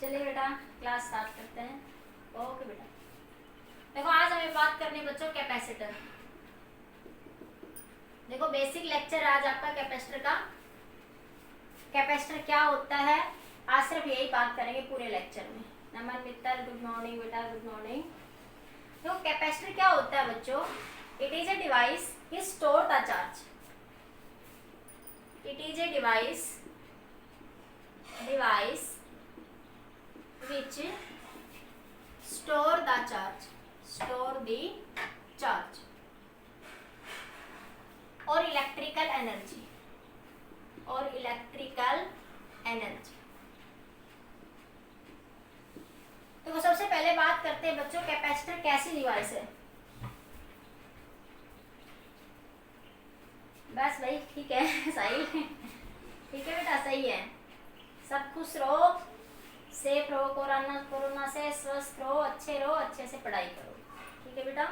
चलिए बेटा class start करते हैं। ओके बेटा, देखो आज हमें बात करनी बच्चों कैपेसिटर। देखो बेसिक लेक्चर आज आपका कैपेसिटर का। कैपेसिटर क्या होता है आज सिर्फ यही बात करेंगे पूरे लेक्चर में। नमन मित्तल, गुड मॉर्निंग बेटा, गुड मॉर्निंग। देखो कैपेसिटर क्या होता है बच्चों, it is a device which store the charge. It is a device which store the charge or electrical energy तो सबसे पहले बात करते हैं बच्चों कैपेसिटर कैसी डिवाइस है। बस भाई ठीक है सही ठीक है बेटा, सही है। सब खुश रहो, सेफ रहो, कोरोना से स्वस्थ रहो, अच्छे रहो, अच्छे से पढ़ाई करो, ठीक है बेटा।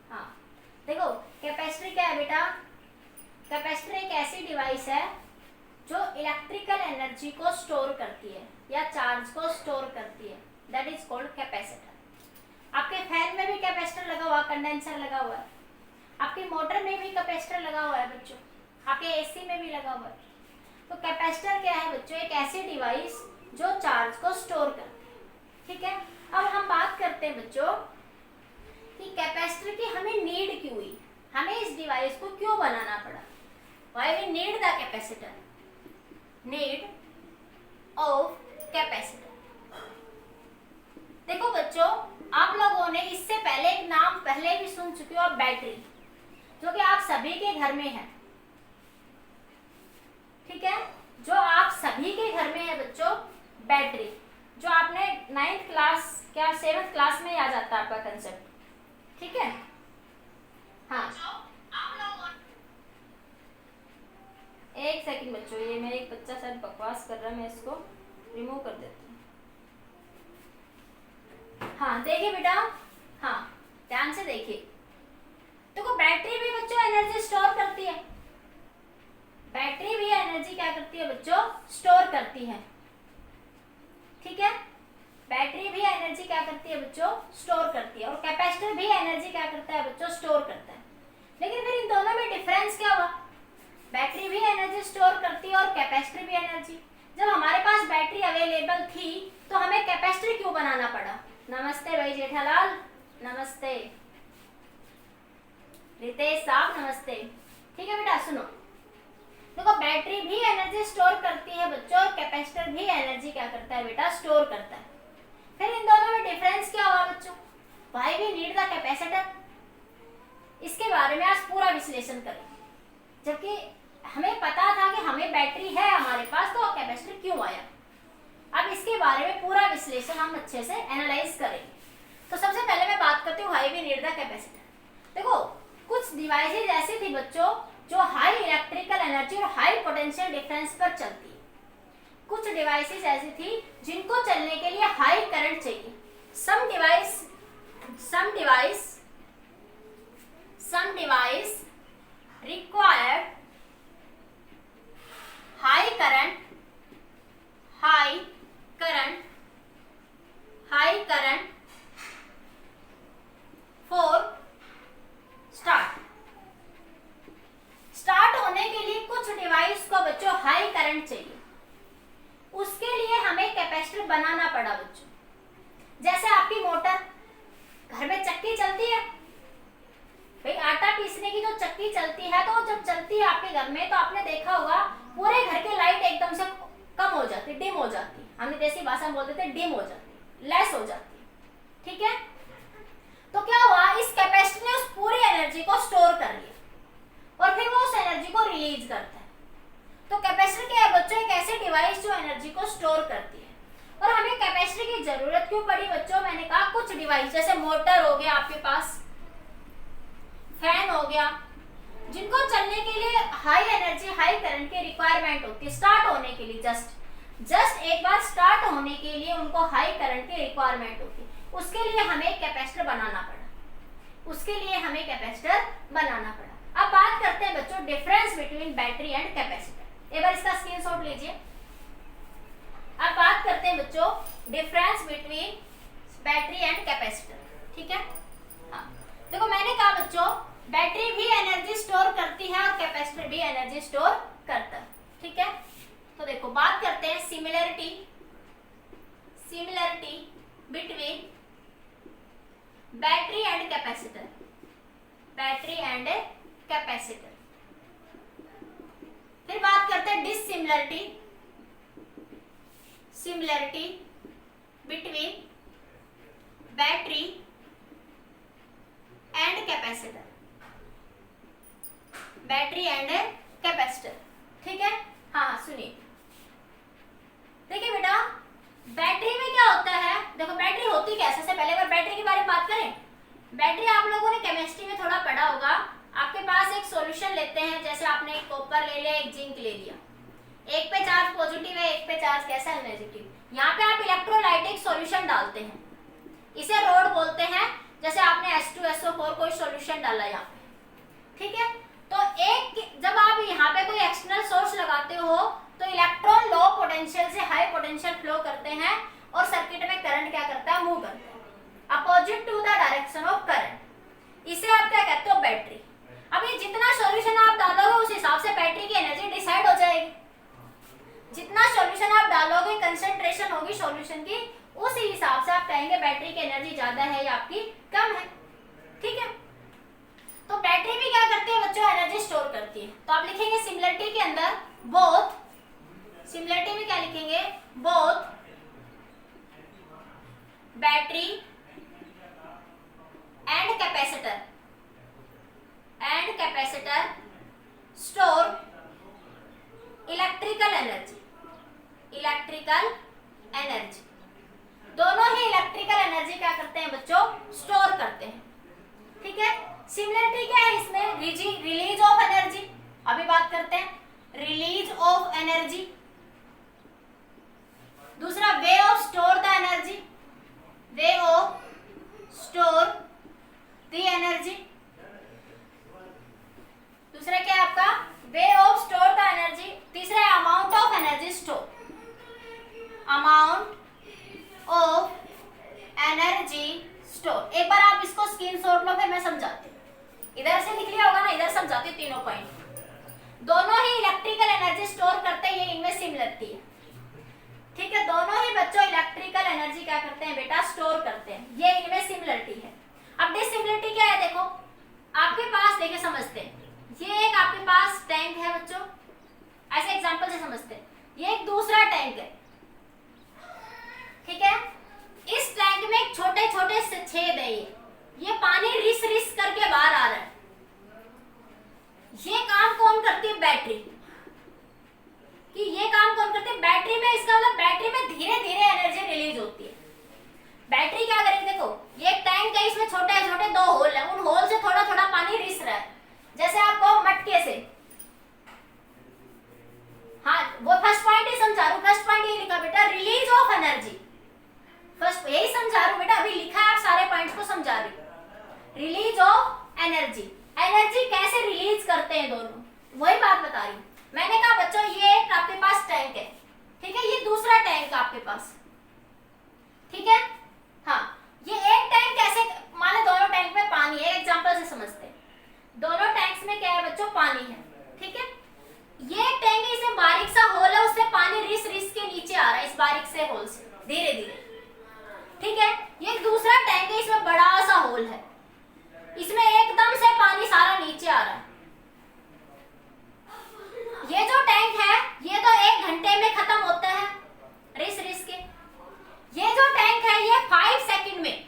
हाँ देखो कैपेसिटर क्या है बेटा, कैपेसिटर एक ऐसी डिवाइस है जो इलेक्ट्रिकल एनर्जी को स्टोर करती है या चार्ज को स्टोर करती है, दैट इज कॉल्ड कैपेसिटर। आपके फैन में भी कैपेसिटर लगा हुआ, कंडेंसर लगा हुआ है, आपकी मोटर में भी कैपेसिटर लगा हुआ है बच्चों, आपके एसी में भी लगा हुआ है। तो कैपेसिटर क्या है बच्चों, एक ऐसी डिवाइस जो चार्ज को स्टोर करती है, ठीक है। अब हम बात करते हैं बच्चों कि कैपेसिटर की हमें नीड क्यों हुई, हमें इस डिवाइस को क्यों बनाना पड़ा। Why we need the capacitor, need of capacitor. देखो बच्चों आप लोगों ने इससे पहले एक नाम पहले भी सुन चुके हो आप, बैटरी, जो कि आप सभी के घर में है, ठीक है, जो आप सभी के घर में है बच्चों बैटरी, जो आपने 9th क्लास क्या 7th क्लास में आ जाता है आपका कंसेप्ट, ठीक है। हाँ एक सेकंड बच्चों, ये मेरे एक बच्चा शायद बकवास कर रहा है, मैं इसको रिमूव कर देती हूँ। हाँ देखिए बेटा, हाँ ध्यान से देखिए, देखो बैटरी भी बच्चों एनर्जी स्टोर करती है, बैटरी भी एनर्जी क्या करती है बच्चों, स्टोर करती है, ठीक है। बैटरी भी एनर्जी क्या करती है बच्चों, स्टोर करती है, और कैपेसिटर भी एनर्जी क्या करता है बच्चों, स्टोर करता है। लेकिन फिर इन दोनों में डिफरेंस क्या हुआ, बैटरी भी एनर्जी स्टोर करती है और कैपेसिटर भी एनर्जी। जब हमारे पास बैटरी अवेलेबल थी तो हमें कैपेसिटर क्यों बनाना पड़ा। नमस्ते भाई जेठालाल, नमस्ते रितेश साहब, नमस्ते, ठीक है बेटा। सुनो देखो बैटरी भी एनर्जी स्टोर करती है बच्चों और कैपेसिटर भी एनर्जी क्या करता है बेटा, स्टोर करता है। फिर इन दोनों में डिफरेंस क्या हुआ बच्चों, why we need the capacitor, इसके बारे में आज पूरा विश्लेषण करेंगे। जबकि हमें पता था कि हमें बैटरी है हमारे पास, तो कैपेसिटर क्यों आया। अब इसके बारे में पूरा विश्लेषण हम अच्छे से एनालाइज करेंगे। तो सबसे पहले मैं बात करती हूँ why we need the capacitor. देखो कुछ डिवाइसेज ऐसी थी बच्चों जो हाई इलेक्ट्रिकल एनर्जी और हाई पोटेंशियल डिफरेंस पर चलती है। कुछ डिवाइसेस ऐसी थी जिनको चलने के लिए हाई करंट चाहिए। Some device required high current for start होने के लिए कुछ डिवाइस को बच्चों हाई करंट चाहिए, उसके लिए हमें कैपेसिटर बनाना पड़ा बच्चों। जैसे आपकी मोटर, घर में चक्की चलती है भाई, आटा पीसने की जो चक्की चलती है, तो जब चलती है आपके घर में तो आपने देखा होगा पूरे घर की लाइट एकदम से कम हो जाती, डिम हो जाती, हमने देसी भाषा में बोलते थे डिम हो जाती, लेस हो जाती, ठीक है। तो क्या हुआ, इस कैपेसिटर ने उस पूरी एनर्जी को स्टोर कर लिया और फिर वो उस एनर्जी को रिलीज करता है। तो कैपेसिटर क्या है बच्चों, एक ऐसी डिवाइस जो एनर्जी को स्टोर करती है। और हमें कैपेसिटर की जरूरत क्यों पड़ी बच्चों, मैंने कहा कुछ डिवाइस जैसे मोटर हो गया आपके पास, फैन हो गया, जिनको चलने के लिए हाई एनर्जी हाई करंट की रिक्वायरमेंट होती है। स्टार्ट होने के लिए जस्ट एक बार स्टार्ट होने के लिए उनको हाई करंट की रिक्वायरमेंट होती है, उसके लिए हमें कैपेसिटर बनाना पड़ा, अब बात करते हैं बच्चों difference between battery and capacitor. एक बार इसका स्क्रीनशॉट लीजिए। अब बात करते हैं बच्चों difference between battery and capacitor, ठीक है। हाँ देखो मैंने कहा बच्चों बैटरी भी एनर्जी स्टोर करती है और कैपेसिटर भी एनर्जी स्टोर करता है, ठीक है। तो देखो बात करते हैं similarity between battery and capacitor, battery and capacitor. फिर बात करते हैं dissimilarity between battery and capacitor, battery and capacitor, ठीक है। हाँ सुनिए, देखिए बेटा बैटरी में क्या होता है, देखो बैटरी होती कैसे, से पहले अगर बैटरी के बारे में बात करें, बैटरी आप लोगों ने केमिस्ट्री में थोड़ा पढ़ा होगा। आपके पास एक सॉल्यूशन लेते हैं, जैसे आपने एक कॉपर ले लिया, एक जिंक ले लिया, एक पे चार्ज पॉजिटिव है, एक पे चार्ज कैसा है नेगेटिव। यहाँ पे आप इलेक्ट्रोलाइटिक सॉल्यूशन डालते हैं, इसे रोड बोलते हैं। जैसे आपने H2SO4 कोई सॉल्यूशन डाला यहाँ पे, ठीक है। तो एक जब आप यहाँ पे कोई एक्सटर्नल सोर्स लगाते हो तो इलेक्ट्रॉन लो पोटेंशियल से हाई पोटेंशियल फ्लो करते हैं और सर्किट में करंट क्या करता है, मूव करता है opposite to the direction of current. इसे आप क्या कहते हो, बैटरी। अब ये जितना सॉल्यूशन आप डालोगे उस हिसाब से बैटरी की एनर्जी डिसाइड हो जाएगी। जितना सॉल्यूशन आप डालोगे, कंसंट्रेशन होगी सॉल्यूशन की, उस हिसाब से आप कहेंगे बैटरी की एनर्जी ज्यादा है या आपकी कम है, ठीक है। तो बैटरी भी क्या करती है बच्चों, एनर्जी स्टोर करती है। तो आप लिखेंगे सिमिलरिटी के अंदर बोथ, सिमिलरिटी में क्या लिखेंगे, both battery and capacitor store electrical energy, दोनों ही इलेक्ट्रिकल एनर्जी क्या करते हैं बच्चों, स्टोर करते हैं, ठीक है। सिमिलरिटी क्या है इसमें, रिलीज ऑफ एनर्जी, अभी बात करते हैं रिलीज ऑफ एनर्जी। दूसरा way of store the energy, way of store the energy. दूसरा क्या है आपका, way of store the energy. तीसरा है amount of energy store, amount of energy store. एक बार आप इसको स्क्रीनशॉट लो, फिर मैं समझाती हूँ। इधर से लिख लिया होगा ना, इधर समझाती हूँ तीनों पॉइंट। दोनों ही इलेक्ट्रिकल एनर्जी स्टोर करते हैं, ये इनमें सिमिलरिटी है, ठीक है। दोनों ही बच्चों इलेक्ट्रिकल एनर्जी क्या करते हैं बेटा, स्टोर करते हैं, ये इनमें सिमिलरिटी है। अब डिसिमिलरिटी क्या है, देखो आपके पास, देखिए समझते हैं, ये एक आपके पास टैंक है बच्चों, ऐसे एग्जांपल से समझते हैं। ये एक दूसरा टैंक है, ठीक है। इस टैंक में छोटे छोटे से छेद है, ये पानी रिस रिस करके बाहर आ रहा है। ये काम कौन करती है, बैटरी। कि ये काम कौन करती है, बैटरी में। इसका मतलब बैटरी में धीरे धीरे एनर्जी रिलीज होती है। बैटरी क्या करेगी, देखो ये एक टैंक है, इसमें छोटे छोटे दो होल है, उन होल से थोड़ा थोड़ा पानी रिस रहा है। जैसे आपको मटके से, हाँ वो फर्स्ट पॉइंट ही समझा रहा हूं, फर्स्ट पॉइंट ये लिखा बेटा, रिलीज ऑफ एनर्जी। फर्स्ट यही समझा रहा हूं बेटा, अभी लिखा है, आप सारे पॉइंट्स को समझा रही हूं। रिलीज ऑफ एनर्जी, एनर्जी कैसे रिलीज करते हैं दोनों, वही बात बता रही हूं। मैंने कहा बच्चों ये एक आपके पास टैंक है, ठीक है, ये दूसरा टैंक आपके पास, ठीक है। हाँ ये एक टैंक कैसे, माने दोनों टैंक में पानी है, एग्जांपल से समझते हैं। दोनों टैंक्स में क्या है बच्चों, पानी है, ठीक है। ये टैंक है, इसमें बारीक सा होल है, उससे पानी रिस रिस के नीचे आ रहा है, इस बारीक से होल से धीरे धीरे, ठीक है। ये दूसरा टैंक है, इसमें बड़ा सा होल है, इसमें एकदम से पानी सारा नीचे आ रहा है। ये जो टैंक है ये तो 1 घंटे में खत्म होता है रिस रिस के। ये जो टैंक है ये 5 सेकंड में,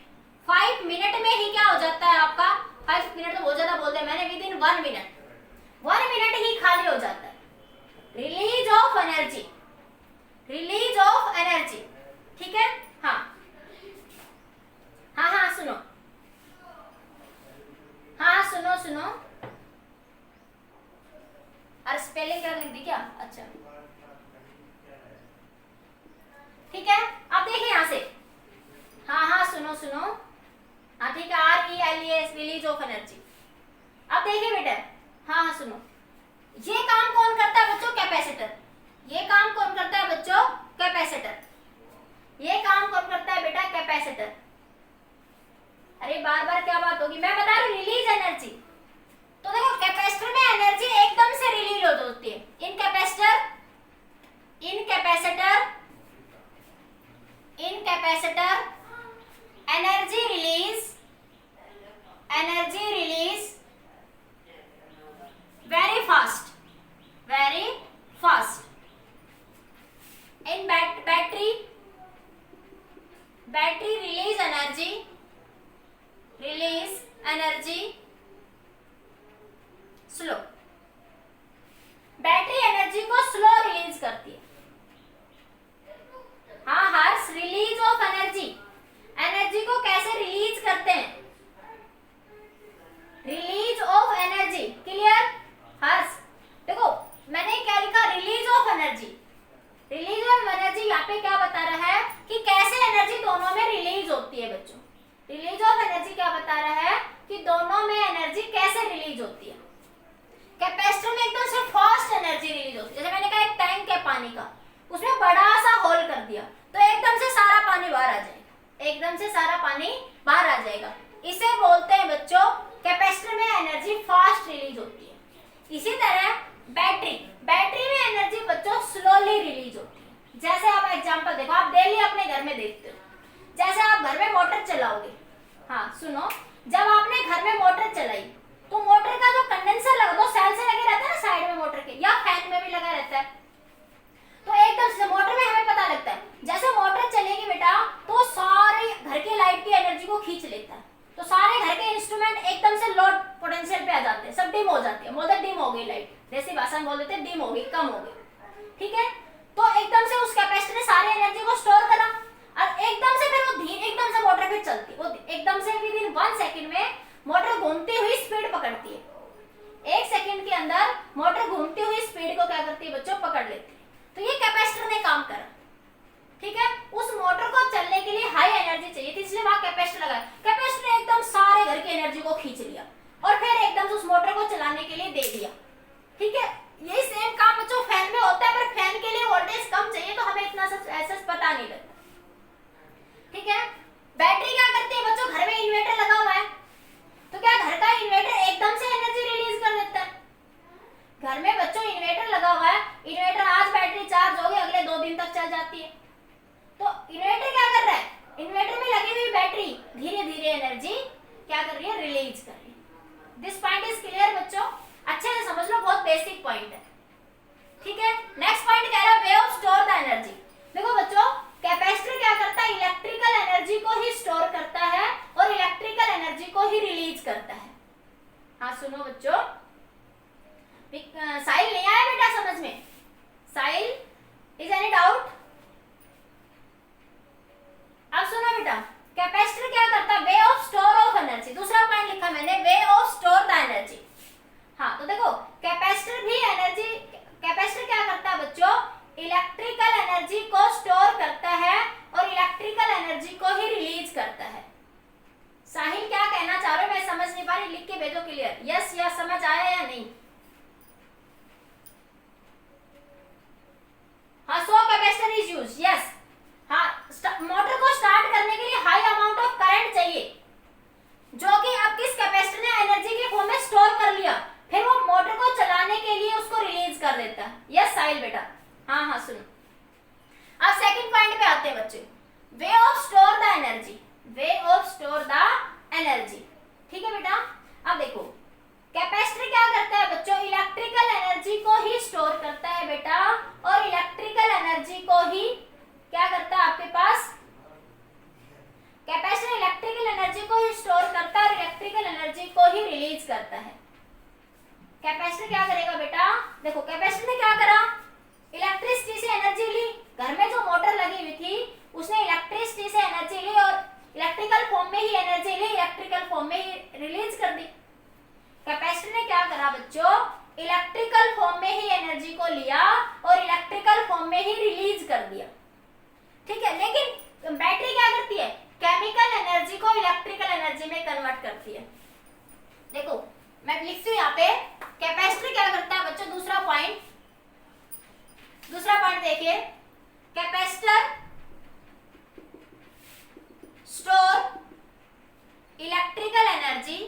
5 मिनट में ही क्या हो जाता है आपका, 5 मिनट तो बहुत ज्यादा बोल दिया मैंने, विद इन 1 मिनट, 1 मिनट ही खाली हो जाता है। Release of energy, release of energy, ठीक है। हाँ हाँ हाँ सुनो, हाँ सुनो सुनो, अरे स्पेलिंग कर लिख दी क्या, अच्छा ठीक है। अब देखिए यहाँ से, हाँ हाँ सुनो सुनो, हाँ ठीक है, RELES रिलीज ऑफ एनर्जी। अब देखिए बेटा, हाँ हाँ सुनो, ये काम कौन करता है बच्चों, कैपेसिटर। ये काम कौन करता है बच्चों, कैपेसिटर। ये capacitor energy release very fast in battery release energy slow. Battery energy को स्लो रिलीज करती है। हाँ हर्ष, रिलीज ऑफ एनर्जी को कैसे रिलीज करते हैं? रिलीज ऑफ एनर्जी, क्लियर हर्ष? देखो मैंने क्या लिखा, रिलीज ऑफ एनर्जी यहाँ पे क्या बता रहा है कि कैसे एनर्जी दोनों में रिलीज होती है बच्चों। रिलीज ऑफ एनर्जी क्या बता रहा है कि दोनों में एनर्जी कैसे रिलीज होती है। कैपेसिटर में एकदम से फास्ट एनर्जी रिलीज होती है। जैसे मैंने कहा एक टैंक है पानी का, उसमें बड़ा सा होल कर दिया तो एकदम से सारा पानी बाहर आ जाएगा, इसे बोलते हैं बच्चों कैपेसिटर में एनर्जी फास्ट रिलीज होती है। इसी तरह बैटरी में एनर्जी बच्चों स्लोली रिलीज होती है। जैसे आप एग्जांपल देखो, आप डेली अपने घर में देखते हो, जैसे आप घर में मोटर चलाओगे। हाँ सुनो, जब आपने घर में मोटर चलाई तो मोटर का जो कंडेंसर लगा दो सेल से लगे रहता है ना साइड में मोटर के, या फैन में भी लगा रहता है, तो एकदम से मोटर में हमें पता लगता है जैसे मोटर चलेगी बेटा तो सारे घर की लाइट की एनर्जी को खींच लेता है, तो सारे घर के इंस्ट्रूमेंट एकदम से लोड पोटेंशियल पे आ जाते हैं, सब डिम हो जाती है। मोटर डिम हो गई, लाइट जैसी भाषा में बोल देते हैं डिम हो गई, कम हो गई, ठीक है। तो एकदम से उस कैपेसिटर ने सारी एनर्जी को स्टोर करा और एकदम से फिर वो एकदम से मोटर फिर चलती है, वो एकदम से विद इन 1 सेकंड में मोटर घूमती हुई स्पीड पकड़ती है। 1 सेकंड के अंदर मोटर घूमती हुई स्पीड को क्या करती है बच्चों, पकड़ लेती है। तो ये कैपेसिटर ने काम करा, ठीक है। उस मोटर को चलने के लिए हाई एनर्जी चाहिए थी, इसलिए वहां कैपेसिटर लगाया। कैपेसिटर ने एकदम सारे घर की एनर्जी को खींच लिया और फिर एकदम से उस मोटर को चलाने के लिए दे दिया, ठीक है। यही सेम काम बच्चों फैन में होता है, पर फैन के लिए वोल्टेज कम चाहिए तो हमें इतना ऐसा पता नहीं लगता, ठीक है। बैटरी क्या करती है बच्चों, घर में इन्वर्टर लगा हुआ है तो क्या घर का इन्वर्टर एकदम से एनर्जी रिलीज कर देता है? घर में बच्चों इन्वर्टर लगा हुआ है, इन्वर्टर आज बैटरी चार्ज होगी अगले 2 दिन तक चल जाती है। तो इन्वर्टर क्या कर रहा है, इन्वर्टर में लगी हुई बैटरी धीरे धीरे एनर्जी क्या कर रही है, रिलीज कर रही है। दिस पॉइंट इज क्लियर बच्चों, अच्छे से समझ लो, बहुत बेसिक पॉइंट है, ठीक है। नेक्स्ट पॉइंट कह रहा है वे ऑफ स्टोर द एनर्जी। देखो बच्चों कैपेसिटर क्या करता है, इलेक्ट्रिकल एनर्जी को ही स्टोर करता है और इलेक्ट्रिकल एनर्जी को ही रिलीज करता है। हाँ सुनो बच्चों, साहिल नहीं आया बेटा समझ में? साहिल, इज एनी डाउट? अब सुनो बेटा, कैपेसिटर क्या करता है, वे ऑफ स्टोर ऑफ एनर्जी। दूसरा पॉइंट लिखा मैंने, वे ऑफ स्टोर द एनर्जी। हाँ तो देखो कैपेसिटर क्या करता है बच्चों, इलेक्ट्रिकल एनर्जी को स्टोर करता है और इलेक्ट्रिकल एनर्जी को ही रिलीज करता है। साहिल क्या कहना चाह रहे हो, मैं समझ नहीं पा रही, लिख के भेजो क्लियर, यस या समझ आया या नहीं? हाँ, सो कैपेसिटर इज यूज्ड, यस। हाँ, मोटर को स्टार्ट करने के लिए हाई अमाउंट ऑफ करंट चाहिए, जो कि अब किस कैपेसिटर ने एनर्जी के फॉर्म में स्टोर कर लिया, फिर वो मोटर को चलाने के लिए उसको रिलीज कर देता है। यस साहिल बेटा, हाँ सुनो। अब सेकंड पॉइंट पे आते हैं बच्चे, वे of store the energy, way of store the energy, ठीक है बेटा। अब देखो कैपेसिटर क्या करता है बच्चों, इलेक्ट्रिकल एनर्जी को ही स्टोर करता है बेटा, और इलेक्ट्रिकल एनर्जी को ही क्या करता है आपके पास, कैपेसिटर इलेक्ट्रिकल एनर्जी को ही स्टोर करता है और इलेक्ट्रिकल एनर्जी को ही रिलीज करता है। कैपेसिटर क्या करेगा बेटा, देखो कैपेसिटर ने क्या करा, इलेक्ट्रिसिटी से एनर्जी ली, घर में जो मोटर लगी हुई थी उसने इलेक्ट्रिसिटी से एनर्जी ली और इलेक्ट्रिकल फॉर्म में ही एनर्जी ली, इलेक्ट्रिकल फॉर्म में ही रिलीज कर दी। कैपेसिटर ने क्या करा बच्चों, इलेक्ट्रिकल फॉर्म में ही एनर्जी को लिया और इलेक्ट्रिकल फॉर्म में ही रिलीज कर दिया, ठीक है। लेकिन बैटरी क्या करती है, केमिकल एनर्जी को इलेक्ट्रिकल एनर्जी में कन्वर्ट करती है। देखो मैं लिखती हूँ यहाँ पे, कैपेसिटर क्या करता है बच्चों, दूसरा पॉइंट देखिए, capacitor store electrical energy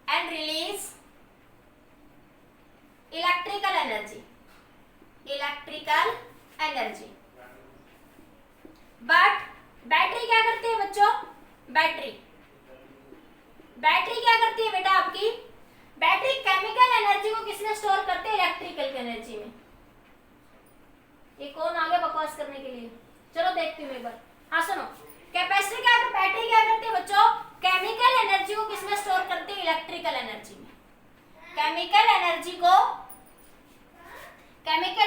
and release electrical energy. But battery क्या करती है बच्चों? बैटरी क्या करती है बेटा आपकी? बैटरी केमिकल एनर्जी को किसमें स्टोर करते हैं? इलेक्ट्रिकल एनर्जी में। ये कौन आ गया बकवास करने के लिए? चलो देखती हूँ एक बार। हाँ सुनो, कैपेसिटर क्या, बैटरी क्या करती है बच्चों? केमिकल एनर्जी को किसमें स्टोर करती है? इलेक्ट्रिकल एनर्जी में। Chemical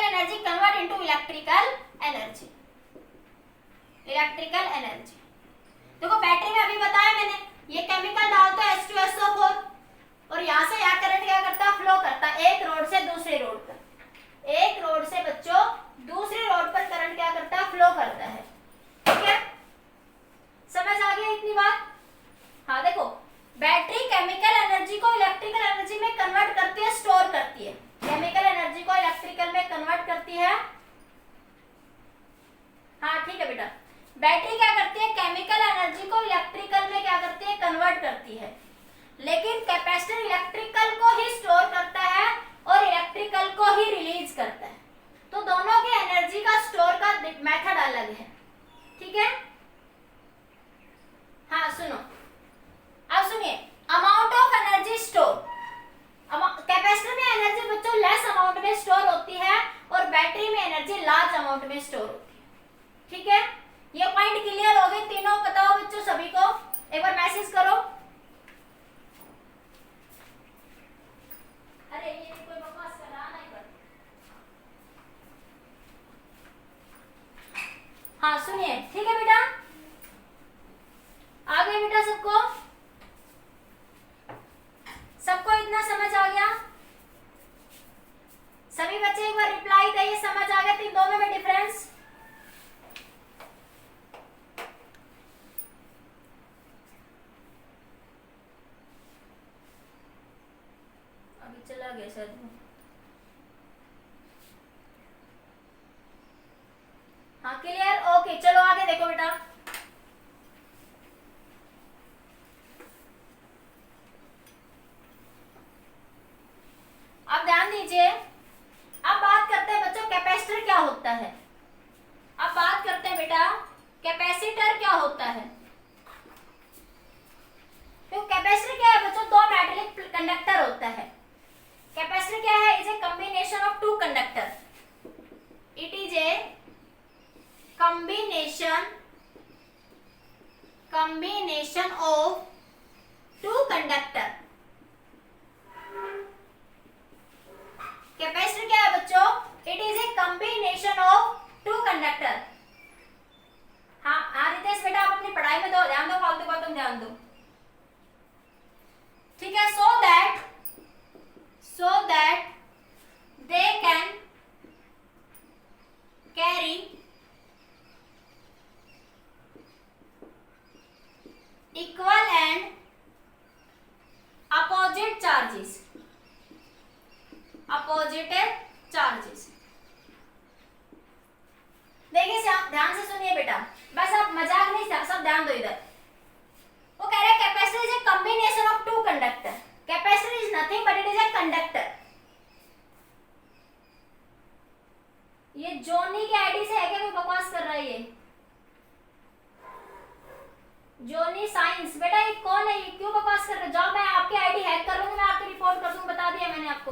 energy convert into electrical energy. देखो बैटरी में अभी बताया मैंने, ये केमिकल डालता है H2SO4 और यहाँ से यहाँ करंट क्या करता है? फ्लो करता है एक रोड से दूसरी रोड पर। एक रोड से बच्चों दूसरी रोड पर करंट क्या करता है? फ्लो करता है। ठीक है, समझ आ गया इतनी बात? हाँ देखो, बैटरी केमिकल एनर्जी को इलेक्ट्रिकल एनर्जी में कन्वर्ट करती है, स्टोर करती है। केमिकल एनर्जी को इलेक्ट्रिकल में कन्वर्ट करती है। हाँ ठीक है बेटा, बैटरी क्या करती है? केमिकल एनर्जी को इलेक्ट्रिकल में क्या करती है? कन्वर्ट करती है। लेकिन कैपेसिटर इलेक्ट्रिकल को ही स्टोर करता है और इलेक्ट्रिकल को ही रिलीज करता है। तो दोनों की एनर्जी का स्टोर का मेथड अलग है। ठीक है, हाँ सुनो, अब सुनिए, amount of energy store. Capacitor में एनर्जी बच्चों लेस अमाउंट में स्टोर होती है और बैटरी में एनर्जी लार्ज अमाउंट में स्टोर होती है। ठीक है, ये पॉइंट क्लियर हो गए तीनों? बताओ बच्चों सभी को, एक बार मैसेज करो। अरे ये कोई बकवास कर रहा नहीं कर। हाँ सुनिए, ठीक है बेटा, आ गया बेटा सबको? सबको इतना समझ आ गया? सभी बच्चे एक बार रिप्लाई दे, समझ आ गया तीन दोनों में डिफरेंस? अभी चला गया शायद। हाँ क्लियर, ओके चलो आगे देखो बेटा। अब ध्यान दीजिए, अब बात करते हैं बच्चों कैपेसिटर क्या होता है। अब बात करते हैं बेटा कैपेसिटर क्या होता है। तो कैपेसिटर क्या है बच्चों? दो मेटालिक कंडक्टर होता है। कैपेसिटर क्या है? Is a combination of two conductor. It is a combination of two conductor। Capacitor क्या है बच्चों? It is a combination of two conductor. हाँ रितेश बेटा आप अपनी पढ़ाई में दो ध्यान दो, फालतू बातों में ध्यान दो। ठीक है, so that they can carry equal and opposite charges। देखिए ध्यान से सुनिए बेटा, बस आप मजाक नहीं, सब ध्यान दो इधर। वो कह रहे हैं capacitor is a combination of two conductor. Capacitor is nothing but it is a conductor. ये जोनी के आईडी से है क्या? कोई बकवास कर रहा है ये जोनी साइंस। बेटा ये कौन है? ये क्यों बकवास कर रहे हो? जाओ, मैं आपकी आईडी हैक कर लूंगी, मैं आपकी रिपोर्ट कर दूंगी, बता दिया मैंने आपको।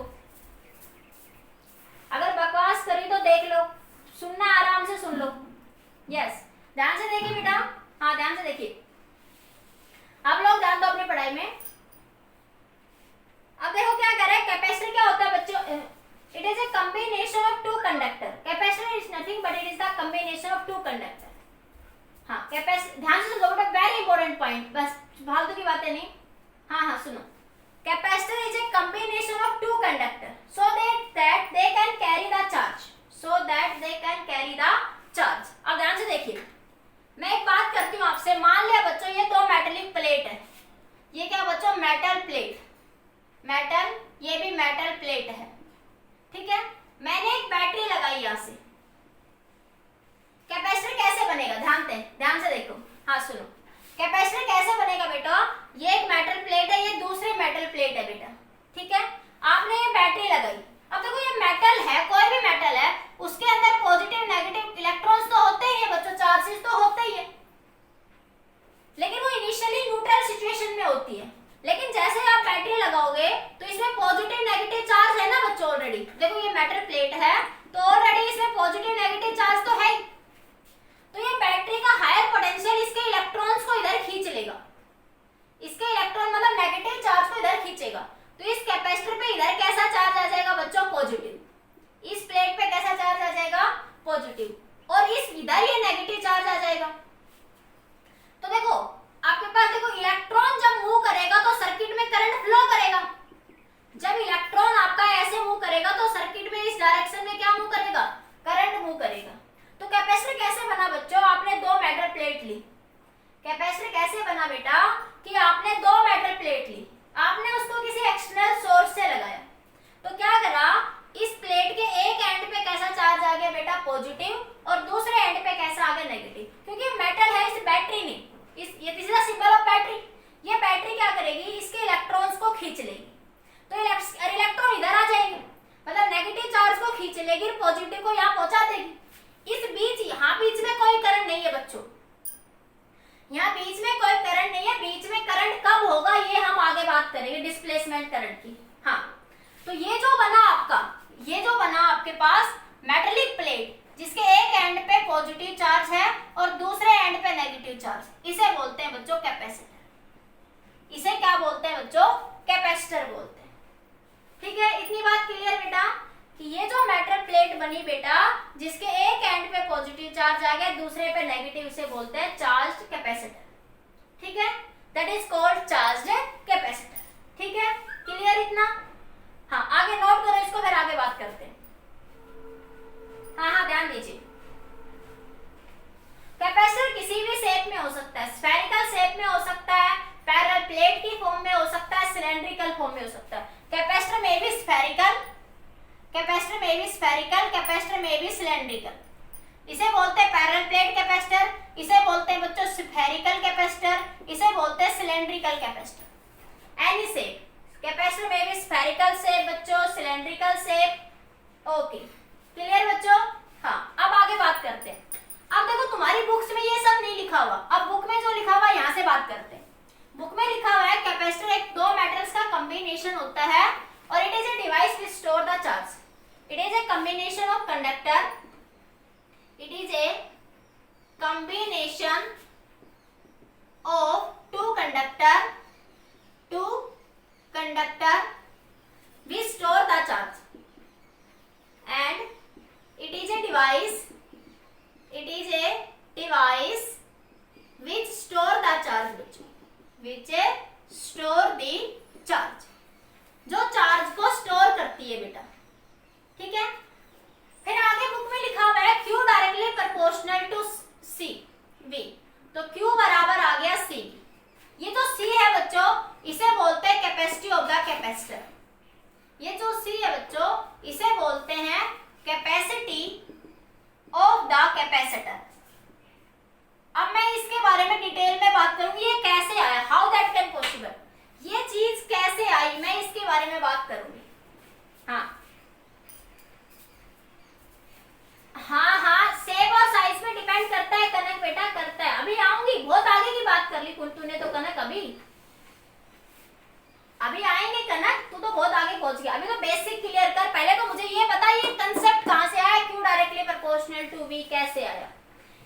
अगर बकवास करी तो देख लो, सुनना आराम से सुन लो। यस, ध्यान से देखिए बेटा, हाँ ध्यान से देखिए, आप लोग ध्यान दो अपनी पढ़ाई में। अब देखो क्या कर रहा है, कैपेसिटर क्या होता है बच्चों? It is a combination of two conductor. Capacitor is nothing but it is the combination of two conductor. हाँ कैपेसिटर, ध्यान से सुनो बेटा, वेरी इंपॉर्टेंट पॉइंट, बस फालतू की बातें नहीं। हाँ सुनो, capacitor is a combination of two conductor so that they can carry the charge। अब ध्यान से देखिए, मैं एक बात करती हूँ आपसे। मान लिया बच्चों ये दो मेटलिक प्लेट है, ये क्या बच्चों? मेटल प्लेट, ये भी मेटल प्लेट है। ठीक है, मैंने एक बैटरी लगाई यहाँ से। कैपेसिटर कैसे बनेगा? ध्यान से देखो, हाँ सुनो, कैपेसिटर कैसे बनेगा बेटा? ये एक मेटल प्लेट है, ये दूसरी मेटल प्लेट है बेटा। ठीक है, आपने ये बैटरी लगाई। अब देखो ये मेटल है, कोई भी मेटल मेटल है उसके अंदर पॉजिटिव नेगेटिव इलेक्ट्रॉन्स तो होते ही है बच्चों, चार्जेस तो होते ही है, लेकिन वो इनिशियली न्यूट्रल सिचुएशन में होती है। लेकिन जैसे आप बैटरी लगाओगे तो इसमें पॉजिटिव नेगेटिव चार्ज है ना बच्चों ऑलरेडी। देखो ये मेटल प्लेट है तो ऑलरेडी इसमें पॉजिटिव नेगेटिव चार्ज तो है ही, तो ये बैटरी का हायर पोटेंशियल इसके इलेक्ट्रॉन्स को इधर खींच लेगा, इसके इलेक्ट्रॉन मतलब नेगेटिव चार्ज को इधर खींचेगा। तो इस कैपेसिटर पे इधर कैसा चार्ज आ जाएगा बच्चों, पॉजिटिव, इस प्लेट पे कैसा चार्ज आ जाएगा, पॉजिटिव, और इस इधर ये नेगेटिव चार्ज आ जाएगा। तो देखो आपके पास देखो इलेक्ट्रॉन जब मूव करेगा तो सर्किट में करंट फ्लो करेगा, जब इलेक्ट्रॉन आपका ऐसे मूव करेगा तो सर्किट में इस डायरेक्शन में क्या मूव करेगा, करंट मूव करेगा। तो कैपेसिटर कैसे बना बच्चों, आपने दो मेटल प्लेट ली, कैपेसिटर कैसे बना बेटा कि आपने दो मेटल प्लेट ली, आपने उसको किसी एक्सटर्नल सोर्स से लगाया, तो क्या करा, इस प्लेट के एक एंड पे कैसा चार्ज आ गया बेटा, पॉजिटिव, और दूसरे एंड पे कैसा आ गया, नेगेटिव, क्योंकि मेटल है, इस बैटरी में, ये this is the symbol of battery, ये बैटरी क्या करेगी, इसके इलेक्ट्रॉन्स को खींच लेगी, तो इलेक्ट्रॉन इधर आ जाएंगे, मतलब नेगेटिव चार्ज को खींच लेगी, पॉजिटिव को यहाँ पहुंचा देगी। इस बीच, यहाँ बीच में कोई करंट नहीं है बच्चों, यहाँ बीच में कोई करंट नहीं है, बीच में करंट कब होगा ये हम आगे बात करेंगे, डिस्प्लेसमेंट करंट की। हाँ, तो ये जो बना आपका, ये जो बना आपके पास मेटेलिक प्लेट जिसके एक एंड पे पॉजिटिव चार्ज है और दूसरे एंड पे नेगेटिव चार्ज, इसे बोलते हैं बच्चों कैपेसिटर। इसे क्या बोलते हैं बच्चों, कैपेसिटर बोलते हैं। ठीक है, इतनी बात क्लियर बेटा कि ये जो मेटल प्लेट बनी बेटा जिसके एक एंड पे पॉजिटिव चार्ज आ गया दूसरे पे नेगेटिव, उसे बोलते हैं चार्ज्ड कैपेसिटर। ठीक है, that is called charged capacitor. ठीक है, क्लियर इतना। हाँ, आगे नोट करो इसको, फिर आगे बात करते हैं। हाँ, ध्यान दीजिए, कैपेसिटर किसी भी शेप में हो सकता है, स्फेरिकल शेप में हो सकता है, पैरेलल प्लेट की फॉर्म में हो सकता है, सिलेंड्रिकल फॉर्म में हो सकता है। कैपेसिटर में भी स्फेरिकल, कैपेसिटर में भी स्फेरिकल, कैपेसिटर में भी सिलेंड्रिकल। इसे बोलते हैं पैरेलल प्लेट कैपेसिटर, इसे बोलते हैं बच्चों स्फेरिकल कैपेसिटर, इसे बोलते हैं cylindrical capacitor. Any shape, capacitor में भी स्फेरिकल शेप बच्चों, सिलेंड्रिकल शेप। ओके, क्लियर बच्चों। हाँ, अब आगे बात करते हैं। अब देखो तुम्हारी बुक्स में ये सब नहीं लिखा हुआ, अब बुक में जो लिखा हुआ है यहाँ से बात करते हैं। बुक में लिखा हुआ है कैपेसिटर एक दो मेटल्स का कॉम्बिनेशन होता है और it is a device which store the charge. It is a combination of conductor, it is a combination of two conductor which store the charge and it is a device which store the charge बच्चों, which store the charge, जो charge को store करती है बेटा। ठीक है, फिर आगे बुक में लिखा हुआ है Q directly proportional to C V, तो Q बराबर आ गया C। ये जो C है बच्चों इसे बोलते हैं कैपेसिटी ऑफ द कैपेसिटर। ये जो C है बच्चों इसे बोलते हैं कैपेसिटी ऑफ द कैपेसिटर। अब मैं इसके बारे में डिटेल में बात करूंगी, ये कैसे आया, हाउ दैट कैन पॉसिबल, ये चीज कैसे आई, मैं इसके बारे में बात करूंगी। हाँ, शेप और साइज में डिपेंड करता है कनक बेटा, करता है। अभी आऊंगी, बहुत आगे की बात कर ली तूने तो कनक, अभी आएंगे कनक, तू तो बहुत आगे पहुंच गया। अभी तो बेसिक क्लियर कर, पहले तो मुझे ये बता ये कंसेप्ट कहां से आया, Q directly proportional to V कैसे आया,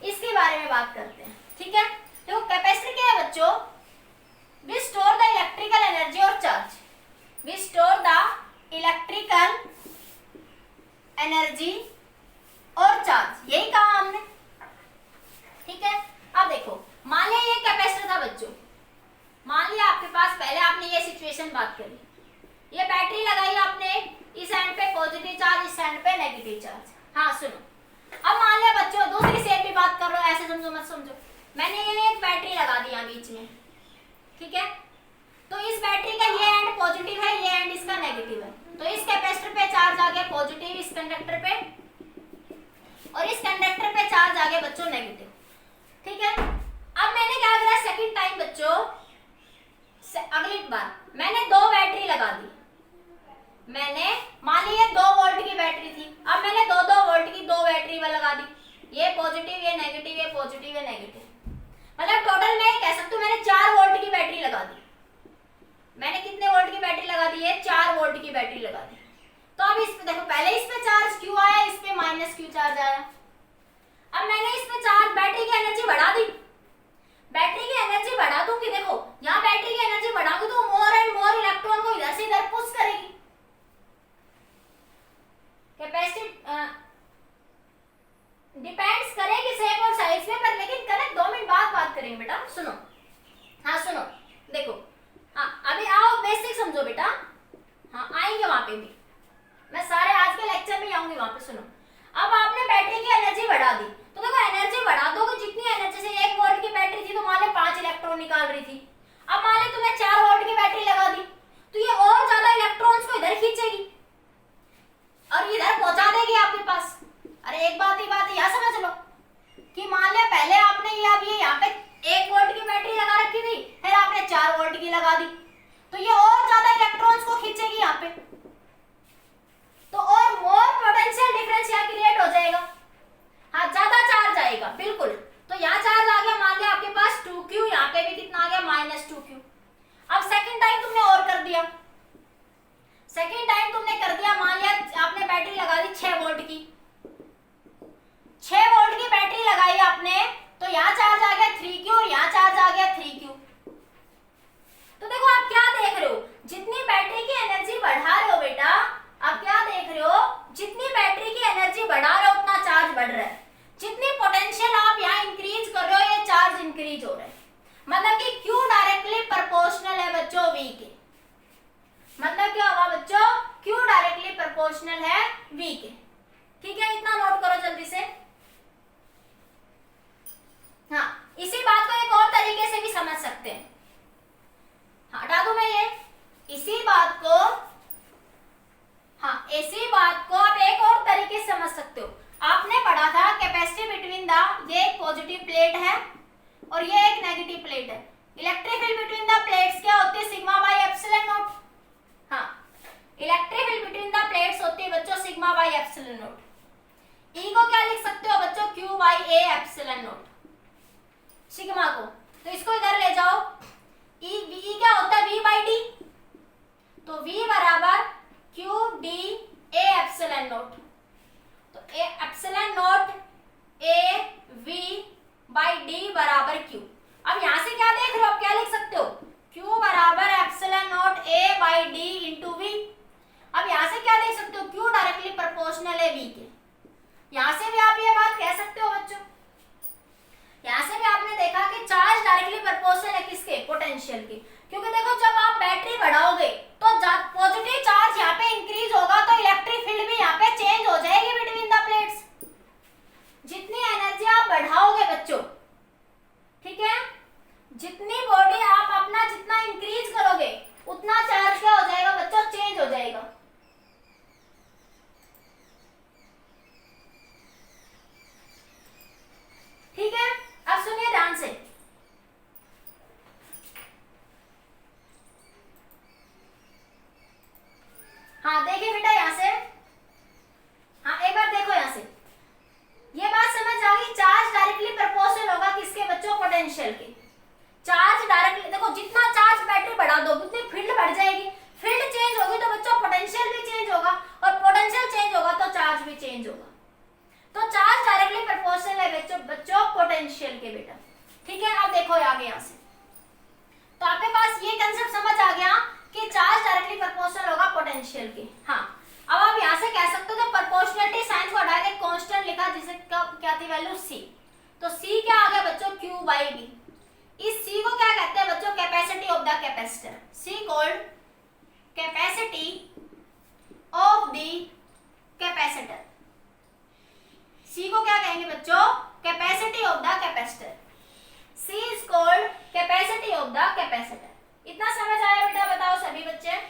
इसके बारे में बात करते हैं। ठीक है, तो कैपेसिटर क्या है बच्चों, we store the electrical energy और charge, we store the electrical energy और चार्ज, यही कहा हमने। ठीक है, अब देखो मान लिया ये कैपेसिटर था बच्चों, मान लिया आपके पास, पहले आपने ये सिचुएशन बात करी, ये बैटरी लगाई आपने, इस एंड पे पॉजिटिव चार्ज, इस एंड पे नेगेटिव चार्ज। हाँ सुनो, अब मान लिया बच्चों दूसरी शेप की बात कर रहा हूं, ऐसे समझो मत समझो, मैंने ये एक बैटरी लगा दी यहाँ बीच में। ठीक है, तो इस बैटरी का ये एंड पॉजिटिव है, ये एंड इसका नेगेटिव है, तो इस कैपेसिटर पे चार्ज आ गया पॉजिटिव, इस कंडक्टर पे, और इस कंडक्टर पे चार्ज आ गया बच्चों नेगेटिव। ठीक है, अब मैंने क्या करा सेकंड टाइम बच्चों, अगली बार मैंने दो बैटरी लगा दी, मैंने मान ली 2 वोल्ट की बैटरी थी, अब मैंने दो ये पॉजिटिव, ये नेगेटिव, ये पॉजिटिव, ये नेगेटिव। मतलब टोटल मैं कह सकती हूँ मैंने 4 वोल्ट की बैटरी लगा दी। मैंने कितने वोल्ट की बैटरी लगा दी है? 4 वोल्ट की बैटरी लगा दी। तो अब इस पे देखो, पहले इस पे चार्ज क्यू आया, इस पे माइनस क्यू चार्ज आया। अब मैंने इस पे चार्ज, बैटरी की एनर्जी बढ़ा दी। बैटरी की एनर्जी बढ़ा दूंगी, देखो यहाँ बैटरी की एनर्जी बढ़ाऊंगी तो मोर एंड मोर इलेक्ट्रॉन को इधर से इधर पुश करेगी। कैपेसिटी डिपेंड्स करेगी शेप और साइज पे, पर लेकिन करेक्ट 2 मिनट बाद बात करेंगे बेटा। सुनो, हाँ सुनो, देखो, हाँ अभी आओ बेसिक समझो बेटा। हाँ आएंगे वहां पे भी, मैं सारे आज के लेक्चर में आऊंगी वहां पे। सुनो, अब आपने बैटरी की एनर्जी बढ़ा दी, तो देखो एनर्जी बढ़ा दोगे जितनी एनर्जी से 1 वोल्ट की बैटरी थी तो मान लो 5 इलेक्ट्रॉन निकाल रही थी। अब मान लो तुमने 4 वोल्ट की बैटरी लगा दी, तो ये और ज्यादा इलेक्ट्रॉन्स को इधर खींचेगी और इधर पहुंचा देगी आपके पास। अरे एक बात यहाँ समझ लो कि मान लिया पहले आपने ये अब ये यहाँ पे 1 वोल्ट की बैटरी लगा रखी थी, फिर आपने 4 वोल्ट की लगा दी, तो ये और ज्यादा इलेक्ट्रॉन्स को खींचेगी यहाँ पे, तो और मोर पोटेंशियल डिफरेंस यहाँ क्रिएट हो जाएगा। हाँ ज्यादा चार्ज आएगा, बिल्कुल। तो यहाँ चार्ज आ गया, मान लिया आपके पास 2q, यहाँ पे भी कितना आ गया? -2q। अब सेकेंड टाइम तुमने और कर दिया, सेकेंड टाइम तुमने कर दिया, मान लिया आपने बैटरी लगा दी 6 वोल्ट की, 6 वोल्ट की बैटरी लगाई आपने, तो यहाँ चार्ज आ गया 3q और यहाँ चार्ज आ गया 3q। तो देखो आप क्या देख रहे हो, जितनी बैटरी की एनर्जी बढ़ा रहे हो बेटा, आप क्या देख रहे हो, जितनी बैटरी की एनर्जी बढ़ा रहे हो उतना चार्ज बढ़ रहा है। जितनी पोटेंशियल आप यहाँ इंक्रीज कर रहे हो, ये चार्ज इंक्रीज हो रहा है। मतलब कि Q डायरेक्टली प्रोपोर्शनल है बच्चों V के। मतलब क्या होगा बच्चों? Q डायरेक्टली प्रोपोर्शनल है V के। ठीक है, इतना नोट करो जल्दी से। हाँ, इसी बात को एक और तरीके से भी समझ सकते हैं। हाँ, हटा दूं मैं ये, इसी बात को, हाँ इसी बात को आप एक और तरीके से समझ सकते हो। आपने पढ़ा था कैपेसिटी बिटवीन द, ये एक पॉजिटिव प्लेट है और ये एक नेगेटिव प्लेट है। Electric field between the plates क्या होती है? Sigma by epsilon naught. हाँ, electric field between the plates होती है बच्चों sigma by epsilon naught. E को क्या लिख सकते हो बच्चों? Q by A epsilon naught. Sigma को, तो इसको इधर ले जाओ, ई क्या होता है? V बाय D, तो V बराबर Q D A epsilon naught. तो A epsilon naught A V by D बराबर Q। अब यहां से क्या देख रहे हो? आप क्या लिख सकते हो? Q बराबर epsilon naught A by D into V। अब यहां से क्या देख सकते हो? Q डायरेक्टली प्रोपोर्शनल है V के। यहां से भी आप ये बात कह सकते हो बच्चों। यहां से भी आपने देखा कि चार्ज डायरेक्टली प्रोपोर्शनल है किसके? पोटेंशियल के। क्योंकि देखो जब आप बैटरी बढ़ाओगे तो पॉजिटिव चार्ज यहाँ पे इंक्रीज होगा, तो इलेक्ट्रिक फील्ड भी यहाँ पे चेंज हो जाएगी बिटवीन द प्लेट्स। जितनी एनर्जी आप बढ़ाओगे बच्चों, ठीक है, जितनी बॉडी आप अपना जितना इंक्रीज करोगे उतना चार्ज क्या हो जाएगा बच्चों? चेंज हो जाएगा। ठीक है, अब सुनिए ध्यान से। हाँ देखिए बेटा यहां से, हाँ एक बार देखो यहां से, ये बात समझ आ गई। चार्ज डायरेक्टली प्रोपोर्शनल होगा किसके बच्चों? पोटेंशियल के। चार्ज डायरेक्टली, देखो जितना चार्ज बैटरी बढ़ा दो उतनी फील्ड बढ़ जाएगी, फील्ड चेंज होगी तो बच्चों पोटेंशियल भी चेंज होगा, और पोटेंशियल चेंज होगा तो चार्ज भी चेंज होगा। तो चार्ज डायरेक्टली प्रोपोर्शनल है बच्चों पोटेंशियल के बेटा। ठीक है, अब देखो आगे यहां से, तो आपके पास ये कंसेप्ट समझ आ गया कि चार्ज डायरेक्टली प्रोपोर्शनल होगा पोटेंशियल के। हाँ, अब आप यहां से कह सकते हो कि प्रोपोर्शनलिटी साइन को हटा के कांस्टेंट लिखा, जिसे क्या थी वैल्यू? C। तो C क्या आ गया बच्चों? Q by B। इस C को क्या कहते हैं बच्चों? Capacity of the capacitor. C called capacity of the capacitor. C को क्या कहेंगे बच्चों? Capacity of the capacitor. C is called capacity of the capacitor. इतना समझ आया बेटा? बताओ सभी बच्चे।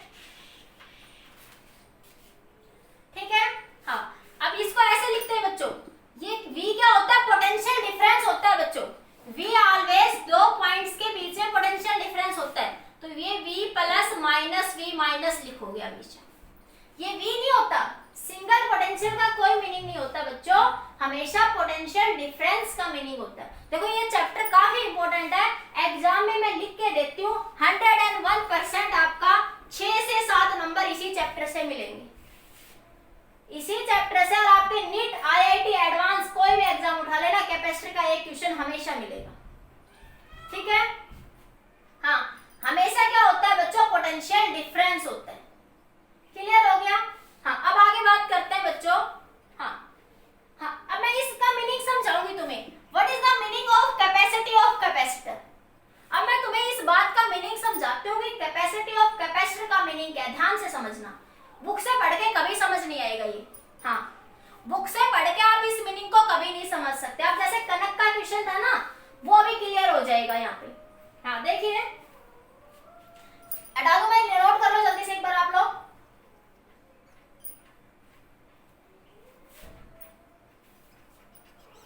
ठीक है, हाँ अब इसको ऐसे लिखते हैं बच्चों, ये V क्या होता है? पोटेंशियल डिफरेंस होता है बच्चों। V ऑलवेज दो पॉइंट्स के बीच में पोटेंशियल डिफरेंस होता है, तो ये V plus minus V minus लिखोगे हमेशा। ये V नहीं होता, सिंगल पोटेंशियल का कोई मीनिंग नहीं होता बच्चों, हमेशा पोटेंशियल डिफरेंस का मीनिंग होता है। देखो ये चैप्टर काफी इंपॉर्टेंट है, एग्जाम में मैं लिख के देती हूँ 101% आपका 6 से 7 नंबर इसी चैप्टर से मिलेंगे, इसी चैप्टर से। और आपके नीट आईआईटी एडवांस कोई भी एग्जाम उठा लेना, कैपेसिटर का एक क्वेश्चन हमेशा मिलेगा, ठीक है। हाँ, हमेशा क्या होता है बच्चों, पोटेंशियल डिफरेंस होता है। क्लियर हो गया? हाँ, अब आगे बात करते हैं बच्चों। हाँ हाँ, अब मैं इसका मीनिंग समझाऊंगी तुम्हें। What is the meaning of capacity of capacitor. अब मैं तुम्हें इस बात का मीनिंग समझाती हूँ कि कैपेसिटी ऑफ कैपेसिटर का मीनिंग क्या है। ध्यान से समझना, बुक से पढ़ के कभी समझ नहीं आएगा ये। हाँ, बुक से पढ़ के आप इस मीनिंग को कभी नहीं समझ सकते। अब जैसे कनक का क्वेश्चन था ना, वो भी क्लियर हो जाएगा यहाँ पे। हाँ देखिए, हटा दो, मैं नोट कर लो जल्दी से एक बार आप लोग।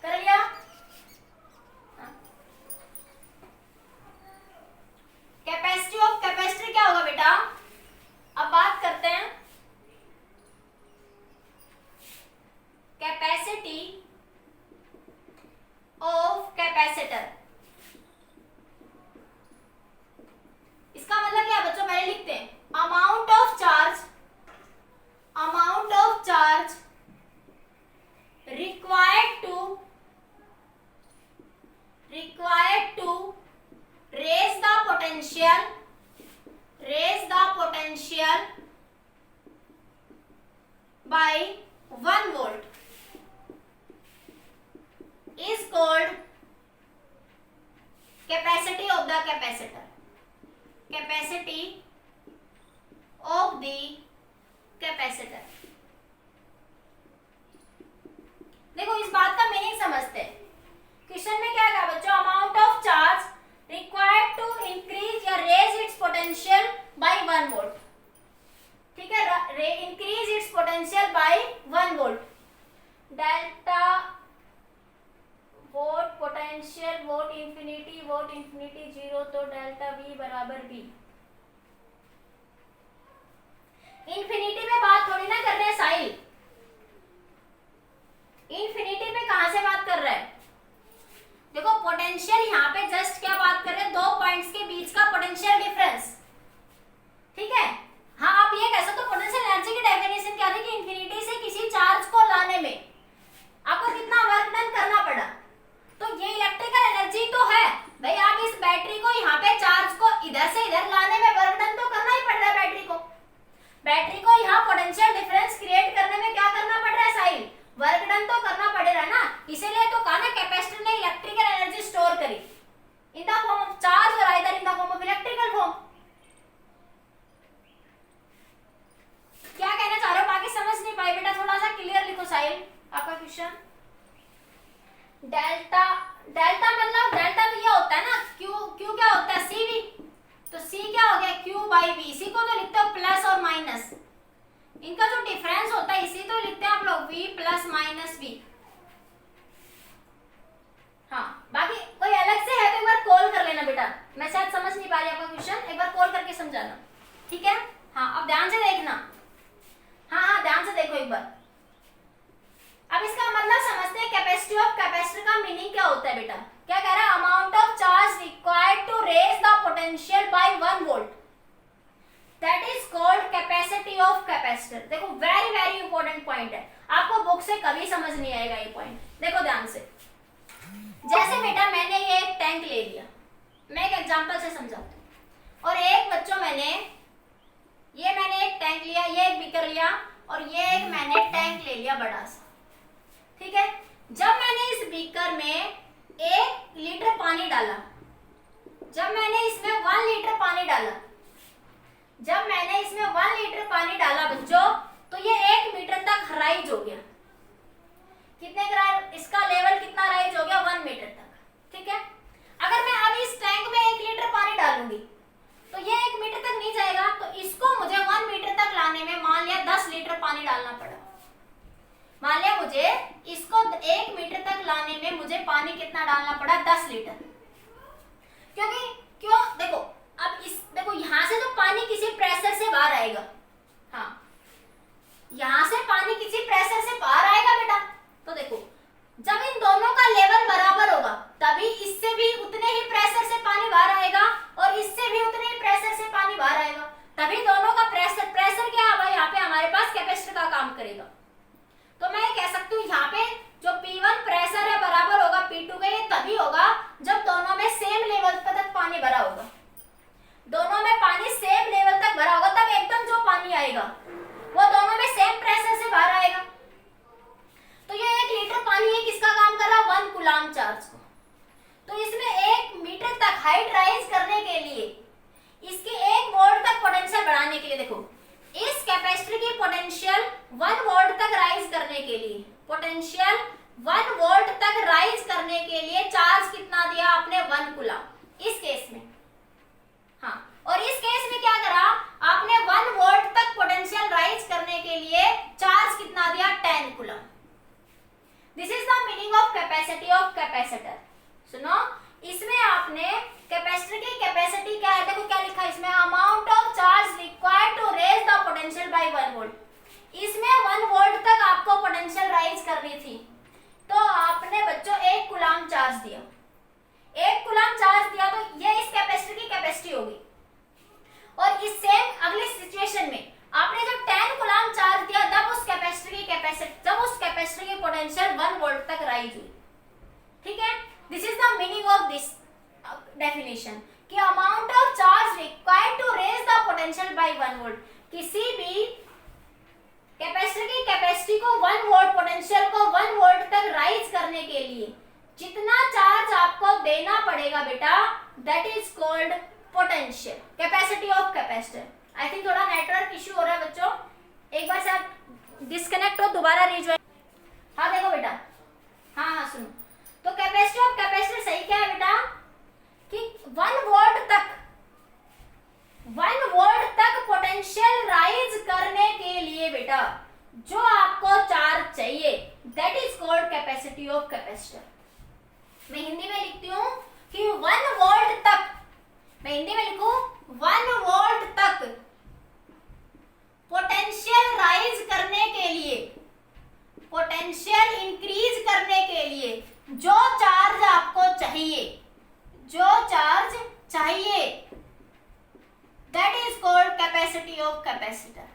कर लिया? कैपेसिटी ऑफ कैपेसिटर क्या होगा बेटा? अब बात करते हैं कैपेसिटी ऑफ कैपेसिटर। इसका मतलब क्या बच्चों, पहले लिखते हैं। Amount of charge required to raise the potential by 1 volt is called capacity of the capacitor. Capacity of the capacitor. देखो इस बात का मीनिंग समझते हैं। क्वेश्चन में क्या कहा बच्चों, amount of charge required to increase या raise its potential by 1 volt. ठीक है, increase its potential by 1 volt. Delta volt potential, volt infinity 0, तो डेल्टा V बराबर V। इंफिनिटी में बात थोड़ी ना कर रहे हैं साहिल, इंफिनिटी पे कहां से बात कर रहा है? देखो पोटेंशियल यहाँ पे जस्ट क्या बात कर रहे हैं, 2 पॉइंट्स के बीच का पोटेंशियल डिफरेंस, ठीक है। हाँ, आप ये कह सकते हो पोटेंशियल एनर्जी की डेफिनेशन क्या थी कि इंफिनिटी से किसी चार्ज को लाने में आपको कितना वर्क डन करना पड़ा। तो ये इलेक्ट्रिकल एनर्जी तो है भाई, आप इस बैटरी को यहाँ पे चार्ज को इधर से इधर लाने में वर्क डन तो करना ही पड़ रहा है। बैटरी को यहाँ पोटेंशियल डिफरेंस क्रिएट करने में क्या करना पड़ रहा है साहिल, वर्क डन तो करना पड़ेगा ना। इसीलिए तो कहा ना कैपेसिटर ने इलेक्ट्रिकल एनर्जी स्टोर करी in the form of charge और either in the form of electrical form. क्या कहना चाह रहे हो, बाकी समझ नहीं पाए बेटा, थोड़ा सा क्लियर लिखो साहिल आपका क्वेश्चन। डेल्टा मतलब डेल्टा तो ये होता है ना, क्यू क्या होता है, CV। तो C क्या हो गया, Q/V। इसी को तो लिखते हो प्लस और माइनस, इनका जो डिफरेंस होता है इसी तो लिखते हैं आप लोग V + - V। हाँ, बाकी कोई अलग से है तो एक बार कॉल कर लेना बेटा, मैं शायद समझ नहीं पा रही आपका क्वेश्चन, एक बार कॉल करके समझाना, ठीक है। हाँ, अब ध्यान से देखना, हाँ ध्यान से देखो एक बार। अब इसका मतलब समझते हैं कैपेसिटी ऑफ कैपेसिटर का मीनिंग क्या होता है बेटा। क्या कह रहा है, amount of charge required to raise the potential by 1 volt, that is called capacity of capacitor. देखो वेरी इंपॉर्टेंट पॉइंट है, आपको बुक से कभी समझ नहीं आएगा ये पॉइंट। देखो ध्यान से, जैसे बेटा मैंने ये एक टैंक ले लिया, मैं एक एग्जांपल से समझाती हूँ। और एक बच्चों मैंने एक टैंक लिया, ये एक बीकर लिया और ये एक मैंने टैंक ले लिया बड़ा सा, ठीक है। जब मैंने इस बीकर में 1 लीटर पानी डाला, जब मैंने इसमें 1 लीटर पानी डाला बच्चों, तो ये 1 मीटर तक राइज हो गया। कितने इसका लेवल कितना राइज हो गया, 1 मीटर तक, ठीक है। अगर मैं अब इस टैंक में 1 लीटर पानी डालूंगी तो ये 1 मीटर तक नहीं जाएगा, तो इसको मुझे 1 मीटर तक लाने में मान लिया 10 लीटर पानी डालना पड़ा। मान लिया मुझे इसको 1 मीटर तक लाने में मुझे पानी कितना डालना पड़ा, 10 लीटर। क्यों देखो, अब देखो यहां से तो पानी किसी प्रेशर से बाहर आएगा, हाँ यहां से पानी किसी प्रेशर से बाहर आएगा बेटा। तो देखो कूलाम चार्ज को। तो इसमें 1 मीटर तक हाइट राइज करने के लिए, इसकी 1 वोल्ट तक पोटेंशियल बढ़ाने के लिए, देखो इस कैपेसिटर की पोटेंशियल 1 वोल्ट तक राइज करने के लिए, पोटेंशियल 1 वोल्ट तक राइज करने के लिए चार्ज कितना दिया आपने? 1 कूलम इस केस में। हाँ, और इस केस में क्या करा आपने? 1 वोल्ट तक पोटेंशियल राइज करने के लिए चार्ज कितना दिया? 10 coulomb. This is the meaning of capacity of capacitor. सुनो, इसमें आपने कैपेसिटर की कैपेसिटी क्या है, देखो क्या लिखा है इसमें, amount of charge required to raise the potential by 1 volt. इसमें 1 वोल्ट तक आपको पोटेंशियल राइज करनी थी, तो आपने बच्चों 1 कूलम चार्ज दिया। 1 कूलम चार्ज दिया तो ये इस कैपेसिटर की कैपेसिटी होगी। और इस सेम अगले सिचुएशन में आपने जब 10 कूलम चार्ज दिया, तब उस कैपेसिटर की पोटेंशियल 1 वोल्ट तक राइज हुई। ठीक है, this is the meaning of this definition कि amount of charge required to raise the potential by 1 volt. किसी भी कैपेसिटर की कैपेसिटी को 1 वोल्ट, पोटेंशियल को 1 वोल्ट तक राइज करने के लिए जितना चार्ज आपको देना पड़ेगा बेटा, that is called potential, capacity of capacitor. I think थोड़ा नेटवर्क इश्यू हो रहा है बच्चों, एक बार से आप डिस्कनेक्ट हो, दोबारा रीज्वाइन। हाँ देखो बेटा, हाँ सुनो, तो कैपेसिटी ऑफ कैपेसिटर सही क्या है बेटा कि 1 वोल्ट तक पोटेंशियल राइज करने के लिए बेटा जो आपको चार्ज चाहिए, that is called capacity of capacitor. मैं हिंदी में लिखती हूँ कि 1 वोल्ट तक, मैं हिंदी में लिखूं 1 वोल्ट तक पोटेंशियल राइज करने के लिए, पोटेंशियल इंक्रीज करने के लिए जो चार्ज आपको चाहिए, जो चार्ज चाहिए, that is called capacity of capacitor.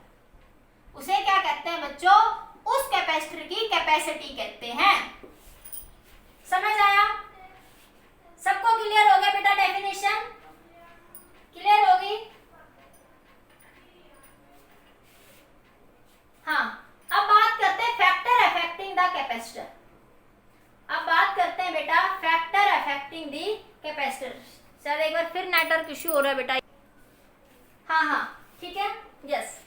उसे क्या कहते हैं बच्चों? उस कैपेसिटर की कैपेसिटी कहते हैं। समझ आया? सबको क्लियर हो गया बेटा? डेफिनेशन क्लियर होगी? हाँ, अब बात करते हैं फैक्टर अफेक्टिंग द कैपेसिटर। अब बात करते हैं बेटा factor affecting the capacitor. Sir एक बार फिर नेटवर्क इश्यू हो रहा है बेटा। हाँ ठीक है, यस।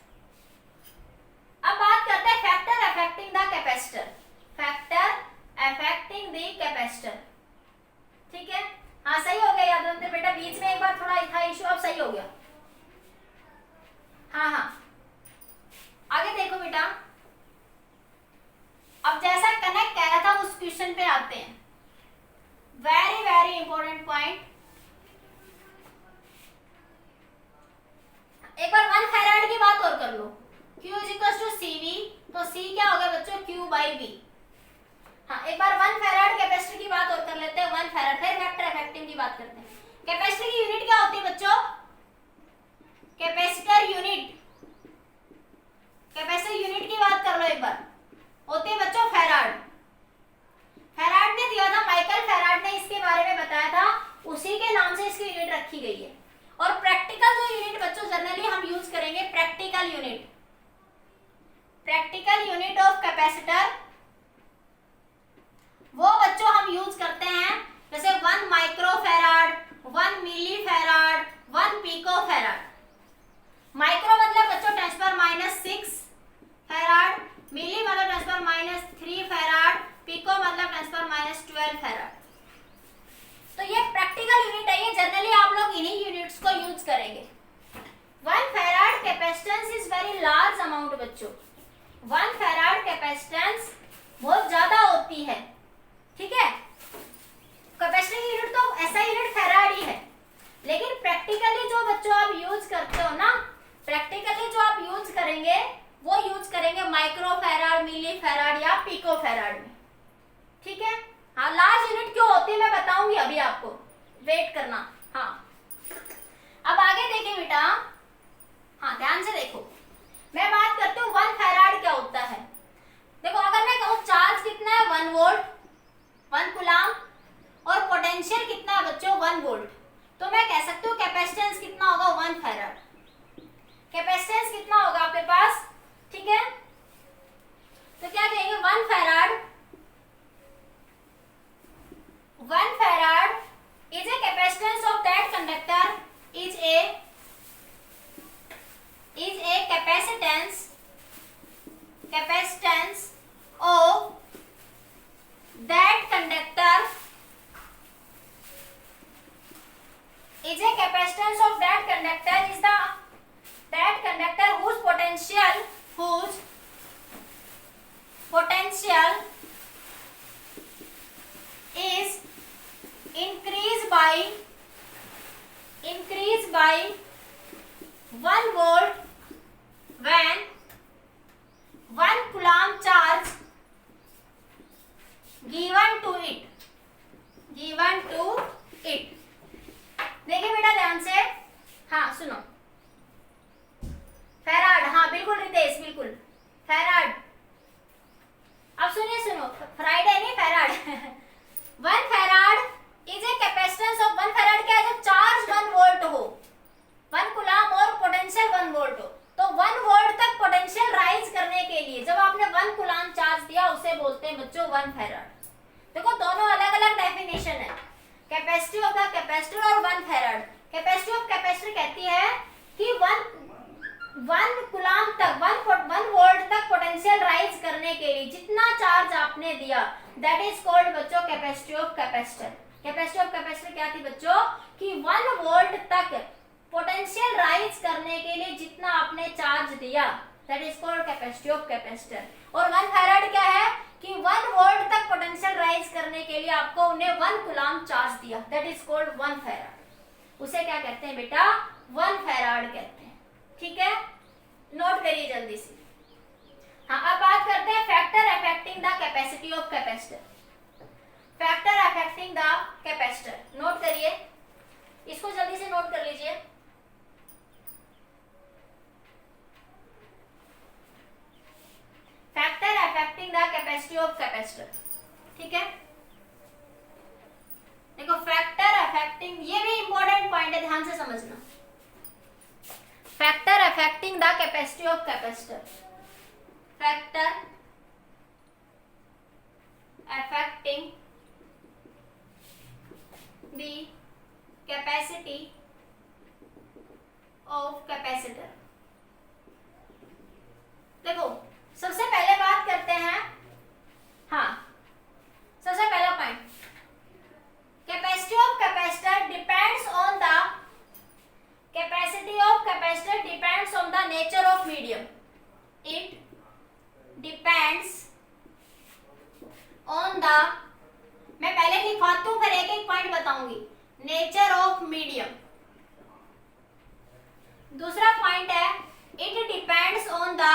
अब बात करते हैं factor affecting the capacitor, factor affecting the capacitor. ठीक है, हाँ सही हो गया यादवंत बेटा, बीच में एक बार थोड़ा था इश्यू, अब सही हो गया। हाँ आगे देखो बेटा, अब जैसा कनेक्ट कह रहा था उस क्वेश्चन पे आते हैं। Very very important point. एक बार 1 फैराड की बात और कर लो। Q = CV, तो C क्या होगा बच्चों? Q/V। हाँ, एक बार 1 फैराड कैपेसिटर की बात और कर लेते हैं। 1 फैराड, फिर फैक्टर अफेक्टिंग की बात करते हैं। कैपेसिटर की यूनिट क्या होती है बच्चों? कैपेसिटर यूनिट, कैपेसिटर यूनिट की बात कर लो एक बार, होती है बच्चों फैराड। फैराड ने दिया था, माइकल फैराड ने इसके बारे में बताया था, उसी के नाम से इसकी यूनिट रखी गई है। और प्रैक्टिकल जो यूनिट बच्चों जनरली हम यूज करेंगे, practical unit, practical unit of capacitor, वो बच्चों हम यूज करते हैं जैसे 1 माइक्रोफैराड, 1 मिलीफैराड, 1 पिकोफैराड। माइक्रो मतलब बच्चों 10⁻⁻6 फैराड, मिली मतलब 10⁻³ फैराड, पिको मतलब 10⁻12 फैराड। तो ये प्रैक्टिकल यूनिट है, ये जनरली आप लोग इन्हीं यूनिट्स को यूज करेंगे। 1 farad capacitance is very large amount बच्चों। 1 फैराड कैपेसिटेंस बहुत ज्यादा होती है। ठीक है, कैपेसिटर यूनिट तो ऐसा यूनिट फैराड ही है, लेकिन प्रैक्टिकली जो बच्चों आप यूज करते हो ना, प्रैक्टिकली जो आप यूज करेंगे वो यूज करेंगे माइक्रोफैराड, मिलीफैराड या पिकोफैराड में। ठीक है, हाँ लार्ज यूनिट क्यों होती है मैं बताऊंगी अभी आपको, वेट करना। हाँ अब आगे देखिए बेटा, हाँ ध्यान से देखो, मैं बात करती हूँ 1 फैराड क्या होता है। देखो अगर मैं कहूँ चार्ज कितना है 1 वोल्ट, 1 कूलम, और पोटेंशियल कितना है बच्चों 1 वोल्ट, तो मैं कह सकती हूँ कैपेसिटेंस कितना होगा 1 फैराड। कैपेसिटेंस कितना होगा आपके पास? ठीक है, तो क्या कहेंगे 1 फैराड डेफिनेशन है कैपेसिटी ऑफ द कैपेसिटर और 1 फैराड। कैपेसिटी ऑफ कैपेसिटर कहती है कि 1 कूलम तक 1 वोल्ट तक पोटेंशियल राइज करने के लिए जितना चार्ज आपने दिया दैट इज कॉल्ड बच्चों capacity of capacitor. Capacity of capacitor क्या थी बच्चों कि 1 वोल्ट तक पोटेंशियल राइज करने के लिए जितना आपने चार्ज दिया that is called capacity of capacitor. और 1 फैराड क्या है कि 1 वोल्ट तक पोटेंशियल राइज करने के लिए आपको उन्हें 1 कूलम चार्ज दिया दैट इज कॉल्ड 1 फैराड। उसे क्या कहते हैं बेटा 1 फैराड कहते हैं। ठीक है, नोट करिए जल्दी से। हाँ, अब बात करते हैं factor affecting the capacity of capacitor. Factor affecting the capacitor note करिए, इसको जल्दी से नोट कर लीजिए। Factor affecting the capacity of capacitor. ठीक है, देखो फैक्टर अफेक्टिंग, ये भी इंपॉर्टेंट पॉइंट है, ध्यान से समझना। Factor affecting the capacity of capacitor. Factor affecting the capacity of capacitor. देखो सबसे पहले बात करते हैं, हाँ सबसे पहला point, capacity of capacitor depends on the capacity of capacitor depends on the nature of medium. It depends on the, मैं पहले लिखवाती हूं फिर एक एक पॉइंट बताऊंगी, नेचर ऑफ मीडियम। दूसरा पॉइंट है it depends on the,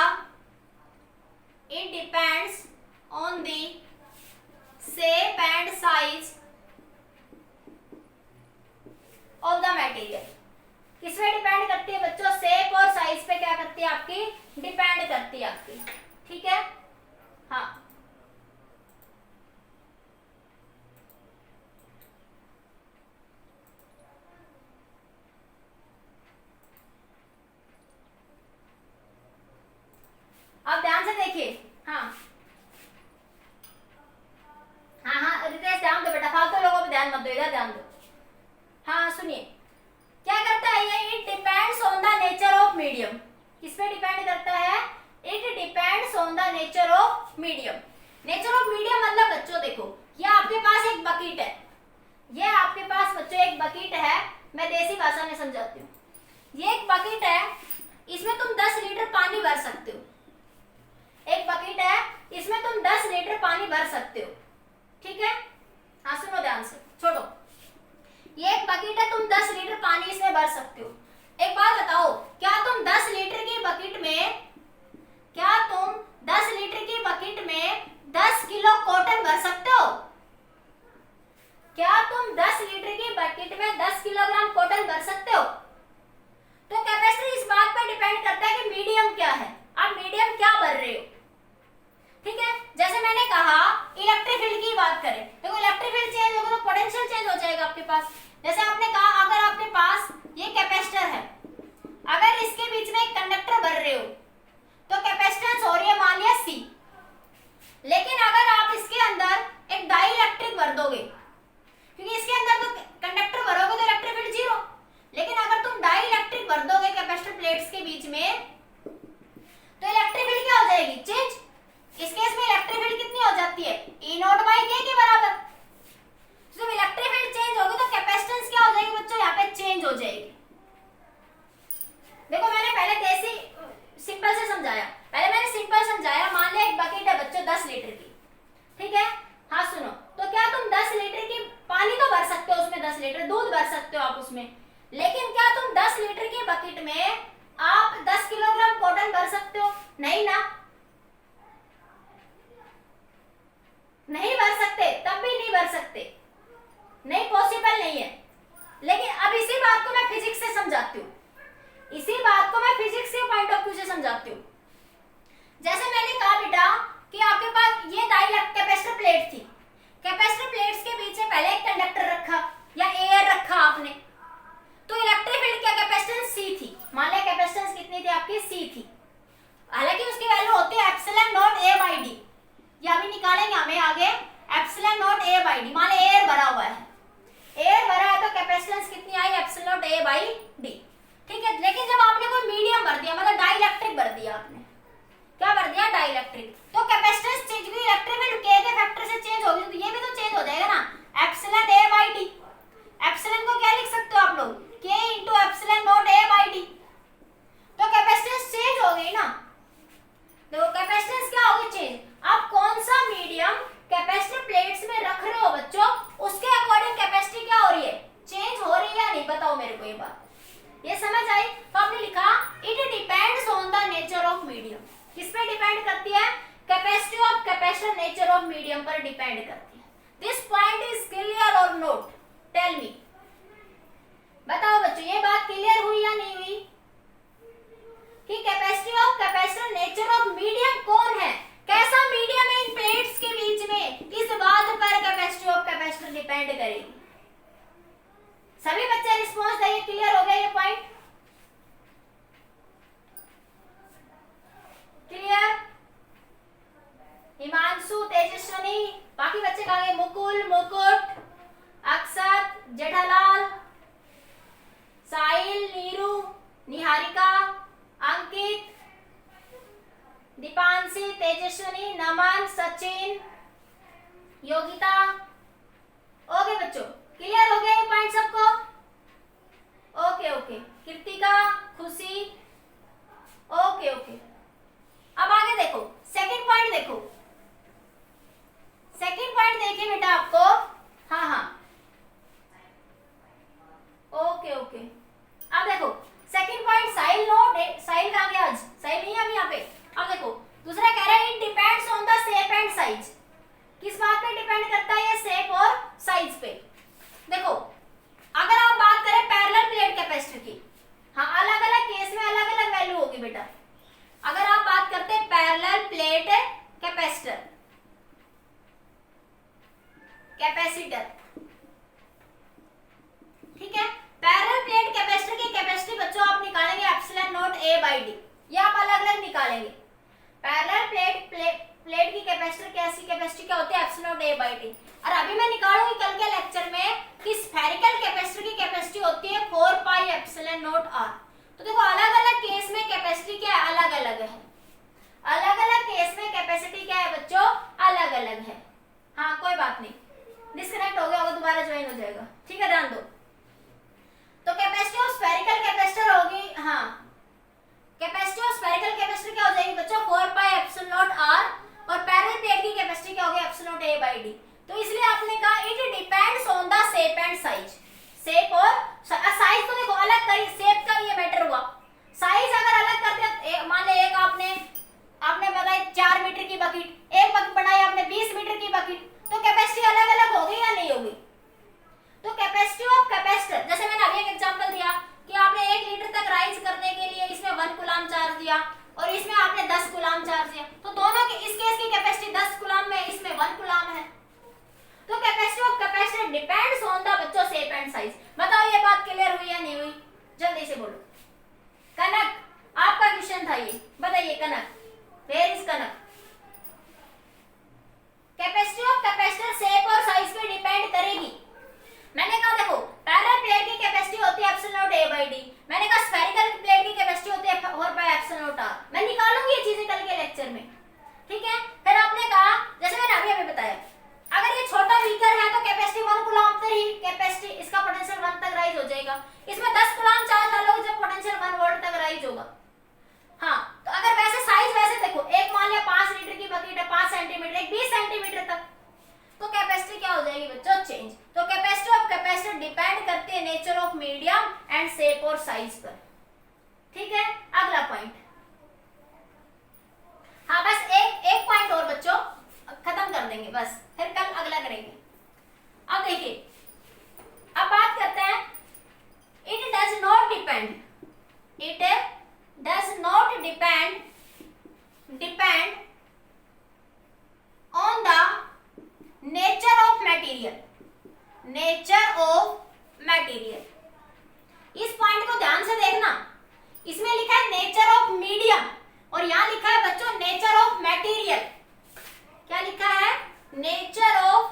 it depends on the shape and size of the material। किसमें डिपेंड करती है बच्चों, शेप और साइज पे क्या करती है आपकी, डिपेंड करती है आपकी। ठीक है, हाँ अब ध्यान से देखिए। हाँ हाँ हाँ रितेश ध्यान दो बेटा, फालतू लोगों पे ध्यान मत दो, इधर ध्यान दो। हाँ सुनिए क्या करता है ये, it depends on the nature of medium. किस पे डिपेंड करता है, it depends on the nature of medium. Nature of medium मतलब बच्चों देखो, ये आपके पास एक बकेट है, ये आपके पास बच्चों एक बकेट है, मैं देसी भाषा में समझाती हूँ। ये एक बकेट है, इसमें तुम 10 लीटर पानी भर सकते हो। एक बकेट है, इसमें तुम 10 लीटर पानी भर सकते हो। ठीक है, हाँ सुनो ध्यान से, छोड़ो, ये एक बकेट है, तुम 10 लीटर पानी इसमें भर सकते हो। एक बात बताओ, क्या तुम 10 लीटर की बकेट में, क्या तुम 10 लीटर की बकेट में 10 किलो कॉटन भर सकते हो? क्या तुम 10 लीटर की बकेट में 10 किलोग्राम कॉटन भर सकते हो? तो कैपेसिटी इस बात पर डिपेंड करता है कि मीडियम क्या है, आप मीडियम क्या भर रहे हो। ठीक है, जैसे मैंने कहा इलेक्ट्रिक फील्ड की बात करें, देखो इलेक्ट्रिक फील्ड चेंज होगा तो पोटेंशियल चेंज हो जाएगा आपके पास। जैसे आपने कहा अगर आपके पास ये कैपेसिटर है, अगर इसके बीच में एक कंडक्टर भर रहे हो तो कैपेसिटेंस हो रही है मान लिया C। लेकिन अगर आप इसके अंदर एक डाई इलेक्ट्रिक भर दोगे, क्योंकि इसके अंदर तो कंडक्टर भरोगे तो इलेक्ट्रिक फील्ड 0, लेकिन अगर तुम डाई इलेक्ट्रिक भर दोगे कैपेसिटर प्लेट्स के बीच में तो इलेक्ट्रिक फील्ड क्या हो जाएगी, चेंज। इस केस में इलेक्ट्रिक फील्ड कितनी हो जाती है, E0/K के बराबर। जब इलेक्ट्रिक फील्ड चेंज होगी तो कैपेसिटेंस क्या हो जाएगी बच्चों, यहाँ पे चेंज हो जाएगी। देखो मैंने पहले कैसे सिंपल से समझाया, पहले मैंने सिंपल समझाया, मान लिया एक बकेट है बच्चों 10 लीटर की। ठीक है, हाँ सुनो, तो क्या तुम 10 लीटर की पानी तो भर सकते हो, उसमें 10 लीटर दूध भर सकते हो आप उसमें, लेकिन क्या तुम 10 लीटर की बकेट में आप 10 किलोग्राम कॉटन भर सकते हो? नहीं ना, नहीं भर सकते, तब भी नहीं भर सकते, नहीं पॉसिबल नहीं है। लेकिन अब इसी बात को मैं फिजिक्स से समझाती हूँ, इसी बात को मैं फिजिक्स के पॉइंट ऑफ व्यू से समझाती हूँ। जैसे मैंने कहा बेटा कि आपके पास ये डाइलेक्ट्रिक कैपेसिटर प्लेट थी, कैपेसिटर प्लेट्स के बीच में पहले एक कंडक्टर रखा या एयर रखा आपने, तो इलेक्ट्रिक फील्ड क्या कैपेसिटेंस C थी, मान लिया कैपेसिटेंस कितनी थी आपकी C थी। हालांकि उसकी वैल्यू होती है ε0 A/d, ये अभी निकालेंगे हमें आगे, ε0 A/d, मान लिया एयर भरा हुआ दिस पॉइंट इज क्लियर और नोट, टेल मी। बताओ बच्चों ये बात क्लियर हुई या नहीं हुई कि capacity of capacitor, nature of medium कौन है, कैसा मीडियम है इन प्लेट्स के बीच में, इस बात पर कैपेसिटी ऑफ कैपेसिटर डिपेंड करेगी। सभी बच्चे रिस्पॉन्स देंगे, क्लियर हो गया ये पॉइंट? क्लियर? हिमांशु, तेजस्वनी, बाकी बच्चे कहा गए, मुकुल, मुकुट, अक्षत, जेठालाल, साहिल, नीरू, निहारिका, अंकित, दीपांशी, तेजस्वनी, नमन, सचिन, योगिता। ओके बच्चों, क्लियर हो गया ये पॉइंट सबको? ओके ओके, कृतिका, खुशी, ओके ओके। अब आगे देखो, सेकंड पॉइंट देखो, सेकंड पॉइंट देखिए बेटा आपको। हाँ हाँ, ओके ओके। अब देखो सेकंड पॉइंट, साहिल नोट, साहिल कहाँ गया आज? साहिल नहीं है अभी यहाँ पे। अब देखो दूसरा कह रहा है it depends on the shape and size. किस बात पे डिपेंड करता है ये? शेप और साइज पे। देखो अगर आप बात करें पैरेलल प्लेट कैपेसिटर की, हाँ अलग अलग केस में अलग अलग वैल्यू होगी बेटा। अगर आप बात करते हैं पैरेलल प्लेट कैपेसिटर, कैपेसिटर, ठीक है, पैरेलल प्लेट कैपेसिटर की कैपेसिटी बच्चों आप निकालेंगे epsilon not a by D, ये आप अलग अलग निकालेंगे। पैरेलल प्लेट की कैपेसिटर कैसी कैपेसिटी क्या होती है? Epsilon not a by D. और अभी मैं निकालूंगी कल के लेक्चर में कि स्फेरिकल कैपेसिटर की कैपेसिटी होती है 4 पाई एप्सिलॉन नॉट आर। तो देखो अलग अलग केस में कैपेसिटी क्या है? अलग अलग है। अलग अलग केस में कैपेसिटी क्या है बच्चों? अलग अलग है। हाँ कोई बात नहीं, डिस्कनेक्ट हो गया होगा, दोबारा ज्वाइन हो जाएगा, ठीक है, ध्यान दो। तो कैपेसिटी ऑफ स्फेरिकल कैपेसिटर होगी, हाँ कैपेसिटी ऑफ स्फेरिकल कैपेसिटर क्या हो जाएगी बच्चों? 4 पाई एप्सिलॉन नॉट आर। और पैरेलल प्लेट की कैपेसिटी क्या होगी? Epsilon not a by D. तो इसलिए आपने कहा it depends on the shape and size. Shape और साइज तो देखो अलग करी, शेप का ये मैटर हुआ। साइज अगर अलग करते, मान ले एक आपने बनाई 4 मीटर की बकेट, एक बकेट बनाई आपने 20 मीटर की बकेट, तो कैपेसिटी अलग अलग होगी या नहीं होगी? तो कैपेसिटी ऑफ कैपेसिटर, जैसे मैंने अभी एक एग्जांपल दिया कि आपने 1 लीटर तक राइज करने के लिए इसमें 1 कूलम चार्ज दिया और इसमें आपने 10 कूलम चार्ज दिया, तो दोनों की इस केस की कैपेसिटी 10 कूलम में, इसमें 1 कूलम है। तो capacity of capacitor depends on the बच्चों शेप एंड साइज। बताओ ये बात क्लियर हुई या नहीं हुई? जल्दी से बोलो। कनक, आपका क्वेश्चन था ये, बताइए Kanak, where is Kanak? Capacity of capacitor shape और साइज पे डिपेंड करेगी। मैंने कहा देखो पैरेलल प्लेट की कैपेसिटी होती है epsilon not a by D, मैंने कहा स्फेरिकल प्लेट की कैपेसिटी होती है 4 पाई एप्सिलॉन नॉट आर। मैं निकालूंगी ये चीजें कल के लेक्चर में, ठीक है। फिर आपने कहा जैसे मैंने अभी बताया, अगर ये छोटा बीकर है तो कैपेसिटी 1 कूलम पर ही कैपेसिटी, इसका पोटेंशियल 1 तक राइज हो जाएगा। इसमें 10 कूलम चार्ज डालोगे जब पोटेंशियल 1 वोल्ट तक राइज होगा। हाँ तो अगर वैसे साइज वैसे देखो, एक मान लिया 5 लीटर की बकेट है, 5 सेंटीमीटर, एक 20 सेंटीमीटर तक, तो कैपेसिटी क्या हो जाएगी बच्चों? चेंज। तो कैपेसिटी ऑफ कैपेसिटर डिपेंड करती है nature of medium and shape और साइज पर, ठीक है। अगला पॉइंट, हाँ बस एक पॉइंट और बच्चों खत्म कर देंगे बस, फिर कल अगला करेंगे। अब देखिए, अब बात करते हैं it does not depend, it does not depend on the nature of material, nature of material. इस पॉइंट को ध्यान से देखना, इसमें लिखा है नेचर ऑफ मीडियम और यहां लिखा है बच्चों नेचर ऑफ मटेरियल। क्या लिखा है? Nature of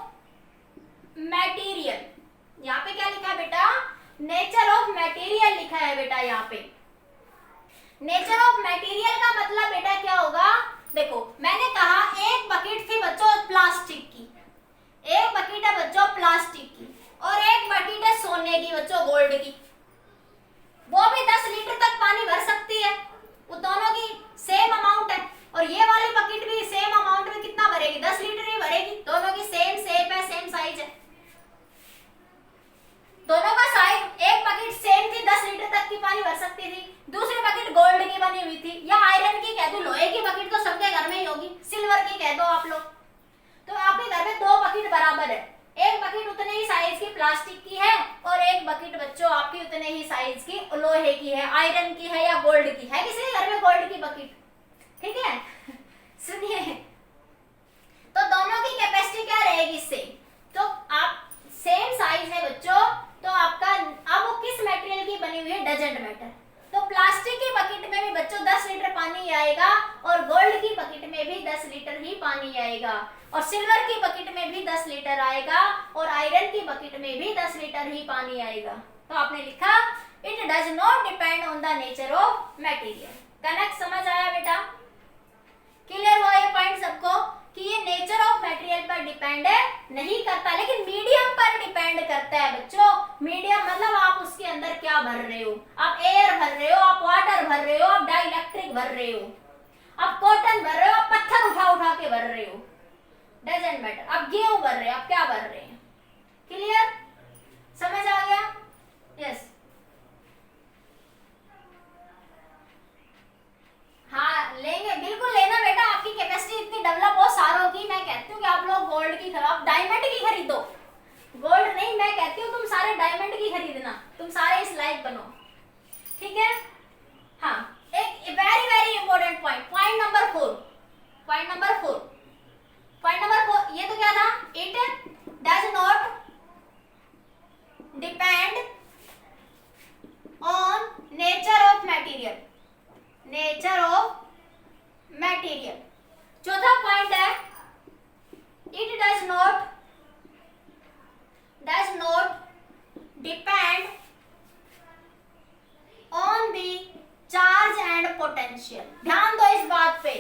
material. यहाँ पे क्या लिखा है बेटा? नेचर ऑफ मटेरियल लिखा है बेटा यहाँ पे। नेचर ऑफ मटेरियल का मतलब बेटा क्या होगा? देखो मैंने कहा एक बकेट थी बच्चों प्लास्टिक की, एक बकेट है बच्चों प्लास्टिक की और एक बकेट है सोने की बच्चों, गोल्ड की। वो भी 10 लीटर तक पानी भर सकती है, वो दोनों की सेम अमाउंट है। और ये वाली बकेट भी सेम अमाउंट में कितना भरेगी? 10 लीटर ही भरेगी। दोनों की सेम शेप है, सेम साइज है, दोनों का साइज। एक बकेट सेम थी, 10 लीटर तक की पानी भर सकती थी, दूसरी बकेट गोल्ड की बनी हुई थी या आयरन की कह दो, लोहे की बकेट तो सबके घर में ही होगी, सिल्वर की कह दो आप लोग। तो आपके घर में 2 बकेट बराबर है, बकेट उतने ही साइज की प्लास्टिक की है और एक बकेट बच्चों आपकी उतने ही साइज की लोहे की है, आयरन की है या गोल्ड की है। किसी के घर में गोल्ड की बकेट, ठीक है। सुनिए, तो दोनों की कैपेसिटी क्या रहेगी सेम। तो आप सेम साइज है बच्चों, तो आपका अब वो किस मटेरियल की बनी हुई है डजंट मैटर। तो प्लास्टिक की बकेट में भी बच्चों 10 लीटर पानी आएगा और गोल्ड की बकेट में भी 10 लीटर ही पानी आएगा और सिल्वर की बकेट में भी 10 लीटर आएगा और आयरन की बकेट में भी 10 लीटर ही पानी आएगा। तो आपने लिखा it does not depend on the nature of material. Connect समझ आया बेटा? क्लियर हुआ ये पॉइंट सबको कि ये नेचर ऑफ मटेरियल पर डिपेंड नहीं करता, लेकिन मीडियम पर डिपेंड करता है बच्चों। मीडियम मतलब आप उसके अंदर क्या भर रहे हो, आप एयर भर रहे हो, आप वाटर भर रहे हो, आप डाइलेक्ट्रिक भर रहे हो, आप कॉटन भर रहे हो, आप पत्थर उठा उठा के भर रहे हो, डजंट मैटर। आप गेहूं भर रहे हो, आप क्या भर रहे हैं। क्लियर, समझ आ गया? यस, हाँ लेंगे, बिल्कुल लेना बेटा। आपकी कैपेसिटी इतनी डेवलप हो सारों की, मैं कहती हूँ कि आप लोग गोल्ड की खरीदो, आप डायमंड की खरीदो। गोल्ड नहीं, मैं कहती हूँ तुम सारे डायमंड की खरीदना, तुम सारे इस लायक बनो, ठीक है। हाँ, एक very very important point, point number 4, point number 4, point number 4, ये तो क्या था? It does not depend on nature of material, nature of material. चौथा पॉइंट है it does not depend on the charge and potential. ध्यान दो इस बात पे,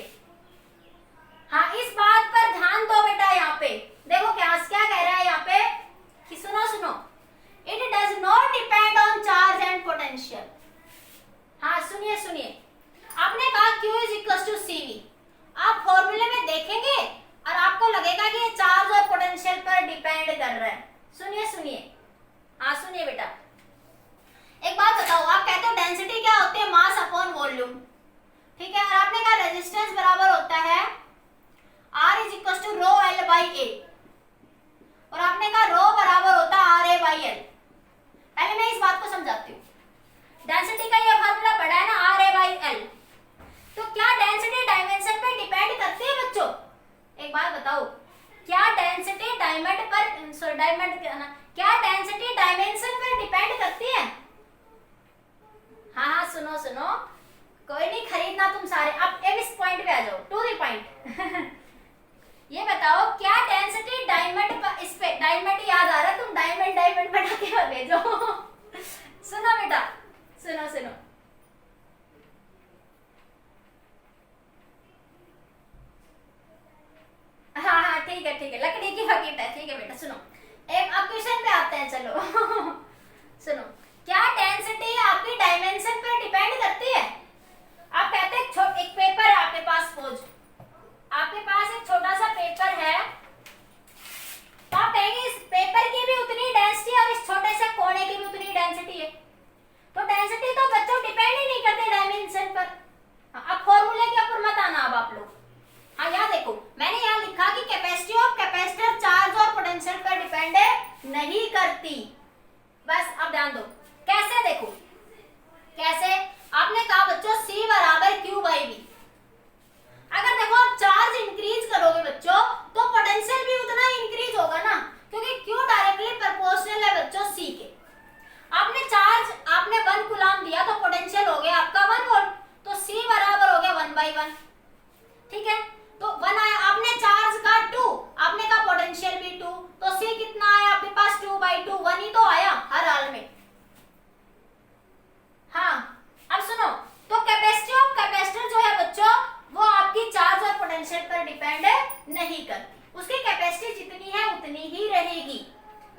हाँ इस बात पर ध्यान दो बेटा। यहाँ पे देखो क्या कह रहा है यहाँ पे कि सुनो सुनो, it does not depend on charge and potential. हाँ सुनिए सुनिए, आपने कहा Q is equal to CV। आप फॉर्मूले में देखेंगे और आपको लगेगा कि ये चार्ज और पोटेंशियल पर डिपेंड कर रहा है। सुनिए सुनिए, हाँ सुनिए बेटा, एक बात बताओ, आप कहते हो डेंसिटी क्या होती है? मास अपॉन वॉल्यूम, ठीक है। और आपने कहा रेजिस्टेंस बराबर होता है R is equal to rho L by A, और आपने कहा रो बराबर होता है RA बाई L। पहले मैं इस बात को समझाती हूँ। डेंसिटी का ये फार्मूला पढ़ा है ना, RA बाई L। तो क्या डेंसिटी डायमेंशन पे डिपेंड करती है बच्चों? एक बात बताओ, क्या डेंसिटी डायमंड पर क्या डेंसिटी डायमेंशन पर डिपेंड करती है? हाँ हाँ सुनो सुनो, कोई नहीं खरीदना तुम सारे। अब इस पॉइंट पे आ जाओ, टू द पॉइंट। ये बताओ क्या डेंसिटी डायमंड पर, इस पे डायमंड याद आ रहा है, तुम डायमंड बना के भेजो। सुनो बेटा, सुनो सुनो, हाँ हाँ ठीक है, लकड़ी की बकेट है, ठीक है बेटा। सुनो, एक अब क्वेश्चन पे आते हैं, चलो। सुनो, क्या डेंसिटी आपकी डायमेंशन पर डिपेंड करती है? आप कहते हैं एक पेपर है आपके पास, सपोज आपके पास एक छोटा सा पेपर है, तो आप कहेंगे इस पेपर की भी उतनी डेंसिटी और इस छोटे से कोने की भी उतनी डेंसिटी है। तो डेंसिटी तो बच्चों डिपेंड ही नहीं करते डायमेंशन पर। अब फॉर्मूले के ऊपर मत आना अब आप लोग। हाँ यहाँ देखो, मैंने यहाँ लिखा कि कैपेसिटी ऑफ कैपेसिटर चार्ज और पोटेंशियल पर डिपेंड नहीं करती। बस अब ध्यान दो, कैसे देखो, कैसे? आपने कहा बच्चों C बराबर Q बाई V। अगर देखो आप चार्ज इंक्रीज करोगे बच्चों तो पोटेंशियल भी उतना ही इंक्रीज होगा ना, क्योंकि Q डायरेक्टली प्रोपोर्शनल है बच्चों C के। आपने चार्ज, आपने 1 कूलम दिया तो पोटेंशियल हो गया आपका 1 वोल्ट, तो C बराबर हो गया 1/1, ठीक है। तो 1 आया, आपने चार्ज का 2, आपने कहा पोटेंशियल भी 2, तो C कितना आया आपके पास? 2/2, 1 ही तो आया हर हाल में। हाँ अब सुनो, तो कैपेसिटी ऑफ कैपेसिटर जो है बच्चों वो आपकी चार्ज और पोटेंशियल पर डिपेंड नहीं करती, उसकी कैपेसिटी जितनी है उतनी ही रहेगी।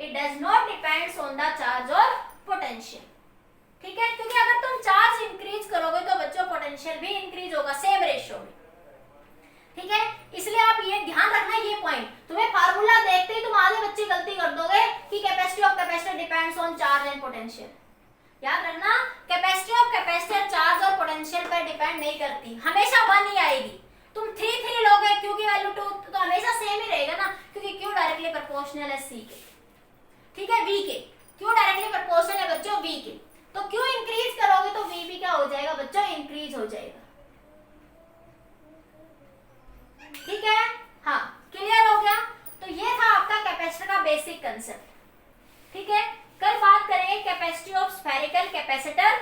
It does not depends on the charge और पोटेंशियल, ठीक है। क्योंकि अगर तुम चार्ज इंक्रीज करोगे तो बच्चों पोटेंशियल भी इंक्रीज होगा सेम रेशियो में, ठीक है। इसलिए आप ये ध्यान रखना, ये पॉइंट तुम्हें फार्मूला देखते ही तुम आधे बच्चे गलती कर दोगे कि capacity of capacitor depends on charge and potential. याद रखना, कैपेसिटी ऑफ कैपेसिटर चार्ज और पोटेंशियल पर डिपेंड नहीं करती, हमेशा 1 ही आएगी। तुम 3 लोगे, Q की वैल्यू 2, तो हमेशा सेम ही रहेगा ना, क्योंकि Q डायरेक्टली प्रोपोर्शनल है C के। ठीक है, V के, क्यू डायरेक्टली प्रोपोर्शनल है बच्चों V के, तो क्यू इंक्रीज करोगे तो V भी क्या हो जाएगा बच्चों, इंक्रीज हो जाएगा। ठीक है, हाँ क्लियर हो गया। तो ये था आपका कैपेसिटर का बेसिक कंसेप्ट। ठीक है, कल बात करेंगे कैपेसिटी ऑफ स्फेरिकल कैपेसिटर